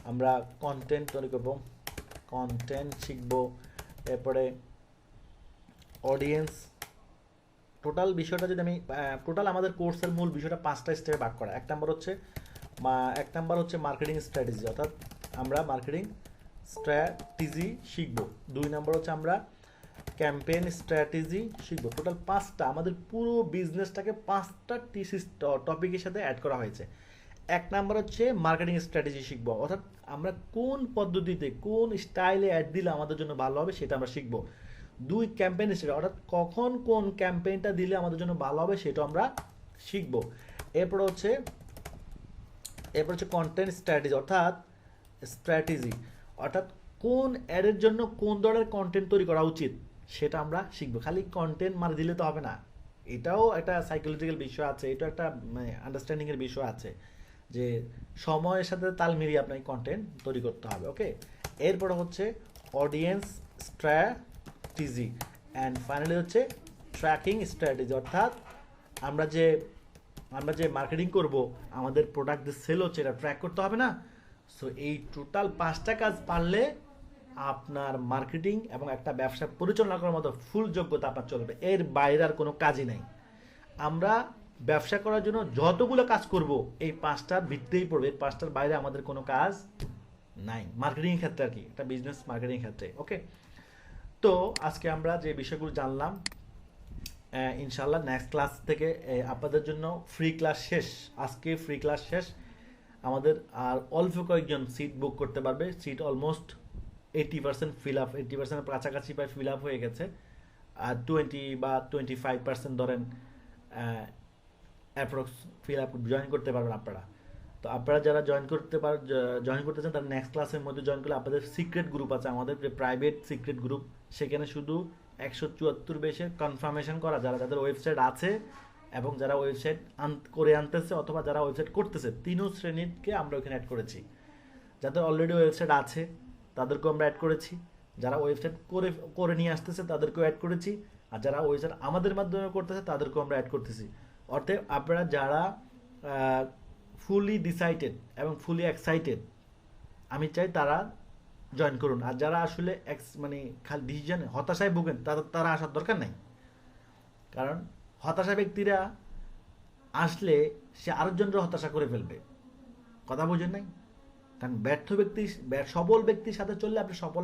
আমরা কন্টেন্ট তৈরি করবো, কন্টেন্ট শিখবো, এরপরে অডিয়েন্স। টোটাল বিষয়টা যদি আমি টোটাল আমাদের কোর্সের মূল বিষয়টা 5টা স্টেপে ভাগ করা। এক নাম্বার হচ্ছে মার্কেটিং স্ট্র্যাটেজি, অর্থাৎ আমরা মার্কেটিং স্ট্র্যাটেজি শিখবো। 2 নাম্বার হচ্ছে আমরা ক্যাম্পেইন স্ট্র্যাটেজি শিখবো। টোটাল 5টা, আমাদের পুরো বিজনেসটাকে 5টা টপিকের সাথে অ্যাড করা হয়েছে। 1 নাম্বার হচ্ছে মার্কেটিং স্ট্র্যাটেজি শিখবো, অর্থাৎ আমরা কোন পদ্ধতিতে কোন স্টাইলে অ্যাড দিলে আমাদের জন্য ভালো হবে সেটা আমরা শিখবো। 2 ক্যাম্পেইন স্ট্র্যাটেজি, অর্থাৎ কখন কোন ক্যাম্পেইনটা দিলে আমাদের জন্য ভালো হবে সেটা আমরা শিখবো। এরপর হচ্ছে কন্টেন্ট স্ট্র্যাটেজি, অর্থাৎ কোন অ্যাডের জন্য কোন ধরনের কন্টেন্ট তৈরি করা উচিত সেটা আমরা শিখবো। খালি কন্টেন্ট মার দিলে তো হবে না, এটাও একটা সাইকোলজিক্যাল বিষয় আছে, এটা একটা আন্ডারস্ট্যান্ডিংয়ের বিষয় আছে যে সময়ের সাথে তাল মিলিয়ে আপনাকে কন্টেন্ট তৈরি করতে হবে। ওকে, এরপরে হচ্ছে অডিয়েন্স স্ট্র্যাটেজি অ্যান্ড ফাইনালি হচ্ছে ট্র্যাকিং স্ট্র্যাটেজি, অর্থাৎ আমরা যে মার্কেটিং করব, আমাদের প্রোডাক্ট যে সেল হচ্ছে এটা ট্র্যাক করতে হবে না। সো এই টোটাল 5টা কাজ পারলে আপনার মার্কেটিং এবং একটা ব্যবসা পরিচালনা করার মতো ফুল যোগ্যতা আপনার চলবে, এর বাইরে আর কোনো কাজই নাই। আমরা ব্যবসা করার জন্য যতগুলো কাজ করব এই 5টার ভিত্তিতেই পড়বে, এই 5টার বাইরে আমাদের কোনো কাজ নাই মার্কেটিং ক্ষেত্রে আর কি, একটা বিজনেস মার্কেটিং ক্ষেত্রে। ওকে, তো আজকে আমরা যে বিষয়গুলো জানলাম, ইনশাল্লাহ নেক্সট ক্লাস থেকে আপনাদের জন্য ফ্রি ক্লাস শেষ, আজকে ফ্রি ক্লাস শেষ আমাদের। আর অল্প কয়েকজন সিট বুক করতে পারবে, সিট অলমোস্ট 80% ফিল আপ, 80%-এর কাছাকাছি প্রায় ফিল আপ হয়ে গেছে। আর 20 বা 25% ধরেন অ্যাপ্রক্স ফিল আপ জয়েন করতে পারবেন আপনারা। তো আপনারা যারা জয়েন করতে চান তারা নেক্সট ক্লাসের মধ্যে জয়েন করলে আপনাদের সিক্রেট গ্রুপ আছে, আমাদের যে প্রাইভেট সিক্রেট গ্রুপ, সেখানে শুধু 174 বেশে কনফার্মেশন করা যাদের ওয়েবসাইট আছে এবং যারা ওয়েবসাইট করে আনতেছে অথবা যারা ওয়েবসাইট করতেছে, তিনও শ্রেণীকে আমরা ওখানে অ্যাড করেছি। যাদের অলরেডি ওয়েবসাইট আছে তাদেরকেও আমরা অ্যাড করেছি, যারা ওয়েবসাইট করে নিয়ে আসতেছে তাদেরকেও অ্যাড করেছি, আর যারা ওয়েবসাইট আমাদের মাধ্যমে করতেছে তাদেরকেও আমরা অ্যাড করতেছি। অর্থাৎ আপনারা যারা ফুলি ডিসাইডেড এবং ফুলি এক্সাইটেড, আমি চাই তারা জয়েন করুন। আর যারা আসলে মানে খালি ডিসিশনে হতাশায় ভুগেন তারা আসার দরকার নাই, কারণ হতাশা ব্যক্তিরা আসলে সে আরেকজনের হতাশা করে ফেলবে, কথা বোঝেন নাই? কারণ সবল ব্যক্তির সাথে চললে আপনি সফল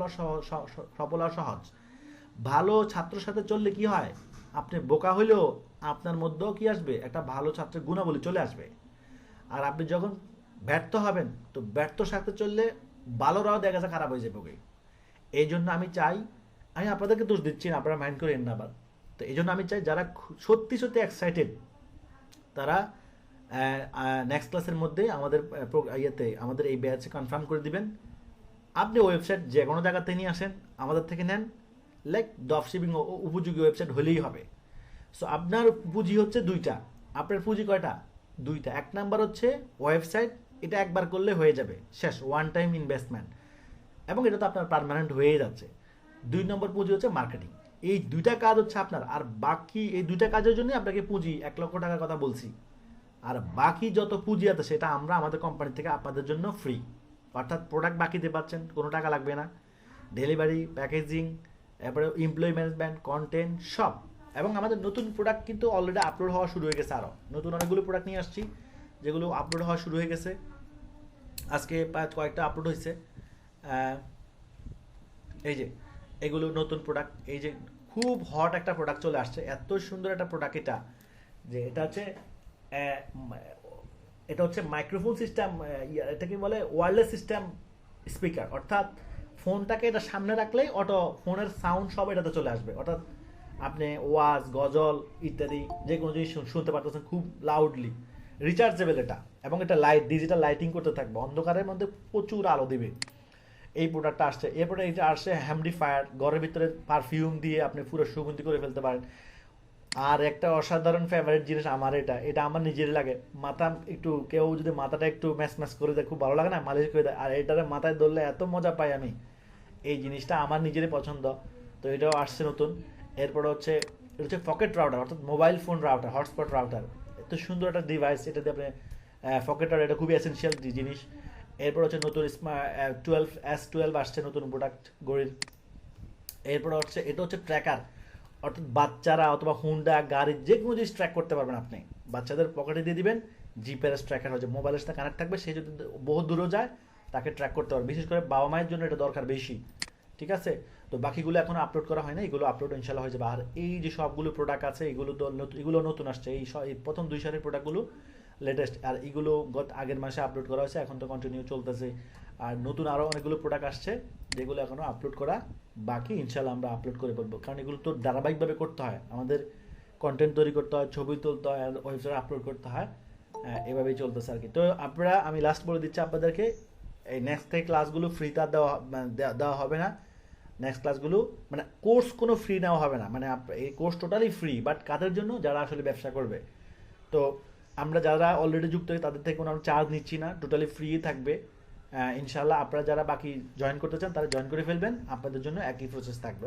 হওয়া সহজ। ভালো ছাত্রের সাথে চললে কি হয়, আপনি বোকা হইলেও আপনার মধ্যেও কি আসবে, একটা ভালো ছাত্রের গুণাবলী চলে আসবে। আর আপনি যখন ব্যর্থ হবেন, তো ব্যর্থ সাথে চললে ভালোরাও দেখা যায় খারাপ হয়ে যাবে। এই জন্য আমি চাই, আমি আপনাদেরকে দোষ দিচ্ছি না, আপনারা মাইন্ড করেন না আবার। তো এই জন্য আমি চাই যারা সত্যি সত্যি এক্সাইটেড তারা নেক্সট ক্লাসের মধ্যে আমাদের এই ব্যাচে কনফার্ম করে দিবেন। আপনি ওয়েবসাইট যে কোনো জায়গাতে নিয়ে আসেন, আমাদের থেকে নেন, লাইক ড্রপশিপিং উপযোগী ওয়েবসাইট হলেই হবে। সো আপনার পুঁজি হচ্ছে 2টা। আপনার পুঁজি কয়টা? 2টা। 1 নাম্বার হচ্ছে ওয়েবসাইট, এটা একবার করলে হয়ে যাবে, শেষ, ওয়ান টাইম ইনভেস্টমেন্ট, এবং এটা তো আপনার পার্মানেন্ট হয়ে যাচ্ছে। 2 নম্বর পুঁজি হচ্ছে মার্কেটিং। এই 2টা কাজ হচ্ছে আপনার, আর বাকি এই 2টা কাজের জন্য আপনাকে পুঁজি 1 লক্ষ টাকার কথা বলছি। আর বাকি যত পুঁজি আছে সেটা আমরা আমাদের কোম্পানি থেকে আপনাদের জন্য ফ্রি, অর্থাৎ প্রোডাক্ট বাকিতে পাচ্ছেন, কোনো টাকা লাগবে না, ডেলিভারি, প্যাকেজিং, এরপরে এমপ্লয়ি ম্যানেজমেন্ট, কন্টেন্ট সব। এবং আমাদের নতুন প্রোডাক্ট কিন্তু অলরেডি আপলোড হওয়া শুরু হয়ে গেছে, আরও নতুন অনেকগুলো প্রোডাক্ট নিয়ে আসছি যেগুলো আপলোড হওয়া শুরু হয়ে গেছে। আজকে প্রায় কয়েকটা আপলোড হয়েছে। এই যে এগুলো নতুন প্রোডাক্ট, এই যে খুব হট একটা প্রোডাক্ট চলে আসছে, এত সুন্দর একটা প্রোডাক্ট এটা, যে এটা হচ্ছে মাইক্রোফোন সিস্টেম, এটাকে বলে ওয়্যারলেস সিস্টেম স্পিকার, অর্থাৎ ফোনটাকে এটা সামনে রাখলেই অটো ফোনের সাউন্ড সব এটাতে চলে আসবে, অর্থাৎ আপনি ওয়াজ, গজল ইত্যাদি যে কোনো জিনিস শুনতে পারতেছেন খুব লাউডলি। রিচার্জেবল এটা, এবং এটা ডিজিটাল লাইটিং করতে থাকবে, অন্ধকারের মধ্যে প্রচুর আলো দিবে। এই প্রোডাক্টটা আসছে। এরপরে এটা আসছে হ্যামডিফায়ার, ঘরের ভিতরে পারফিউম দিয়ে আপনি পুরো সুগন্ধি করে ফেলতে পারেন। আর একটা অসাধারণ ফেভারিট জিনিস আমার, এটা আমার নিজেরই লাগে, মাথা একটু কেউ যদি মাথাটা একটু ম্যাচ ম্যাচ করে দেয়, খুব ভালো লাগে না, মালিশ করে দেয়, আর এটারে মাথায় ধরলে এত মজা পাই আমি, এই জিনিসটা আমার নিজেরই পছন্দ। তো এটাও আসছে নতুন। এরপরে হচ্ছে এটা হচ্ছে পকেট রাউটার, অর্থাৎ mobile phone router, hotspot router, এত সুন্দর একটা ডিভাইস, এটা দিয়ে আপনি পকেট রাউটার, এটা খুবই এসেনশিয়াল জিনিস। এরপর হচ্ছে নতুন S12 আসছে, নতুন প্রোডাক্ট গড়ির। এরপর হচ্ছে এটা হচ্ছে ট্র্যাকার, অর্থাৎ বাচ্চারা অথবা হুন্ডা গাড়ির যে কোনো জিনিস ট্র্যাক করতে পারবেন আপনি, বাচ্চাদের পকেটে দিয়ে দিবেন, জিপিএস ট্র্যাকার হচ্ছে মোবাইলের সাথে কানেক্ট থাকবে, সে যদি বহু দূরেও যায় তাকে ট্র্যাক করতে পারবে, বিশেষ করে বাবা মায়ের জন্য এটা দরকার বেশি। ঠিক আছে, তো বাকিগুলো এখন আপলোড করা হয় না, এগুলো আপলোড ইনশাল্লাহ হয়ে যাবে। আর এই যে সবগুলো প্রোডাক্ট আছে এগুলো নতুন আসছে, এই প্রথম 2 সারির প্রোডাক্টগুলো লেটেস্ট, আর এগুলো আগের মাসে আপলোড করা হয়েছে, এখন তো কন্টিনিউ চলতেছে। আর নতুন আরও অনেকগুলো প্রোডাক্ট আসছে যেগুলো এখনও আপলোড করা বাকি, ইনশাল্লাহ আমরা আপলোড করে বলবো, কারণ এগুলো তো ধারাবাহিকভাবে করতে হয়, আমাদের কন্টেন্ট তৈরি করতে হয়, ছবি তুলতে হয়, আর ওয়েবসাইটে আপলোড করতে হয়, এভাবেই চলতেছে আর কি। তো আপনারা, আমি লাস্ট বলে দিচ্ছি আপনাদেরকে, এই নেক্সট থেকে ক্লাসগুলো ফ্রিতে দেওয়া হবে না। নেক্সট ক্লাসগুলো মানে কোর্স কোনো ফ্রি নেওয়া হবে না, মানে এই কোর্স টোটালি ফ্রি, বাট কাদের জন্য? যারা আসলে ব্যবসা করবে। তো আমরা যারা অলরেডি যুক্ত হই তাদের থেকে কোনো চার্জ নিচ্ছি না, টোটালি ফ্রি থাকবে। ইনশাল্লাহ আপনারা যারা বাকি জয়েন করতে চান তারা জয়েন করে ফেলবেন, আপনাদের জন্য একই প্রসেস থাকবে।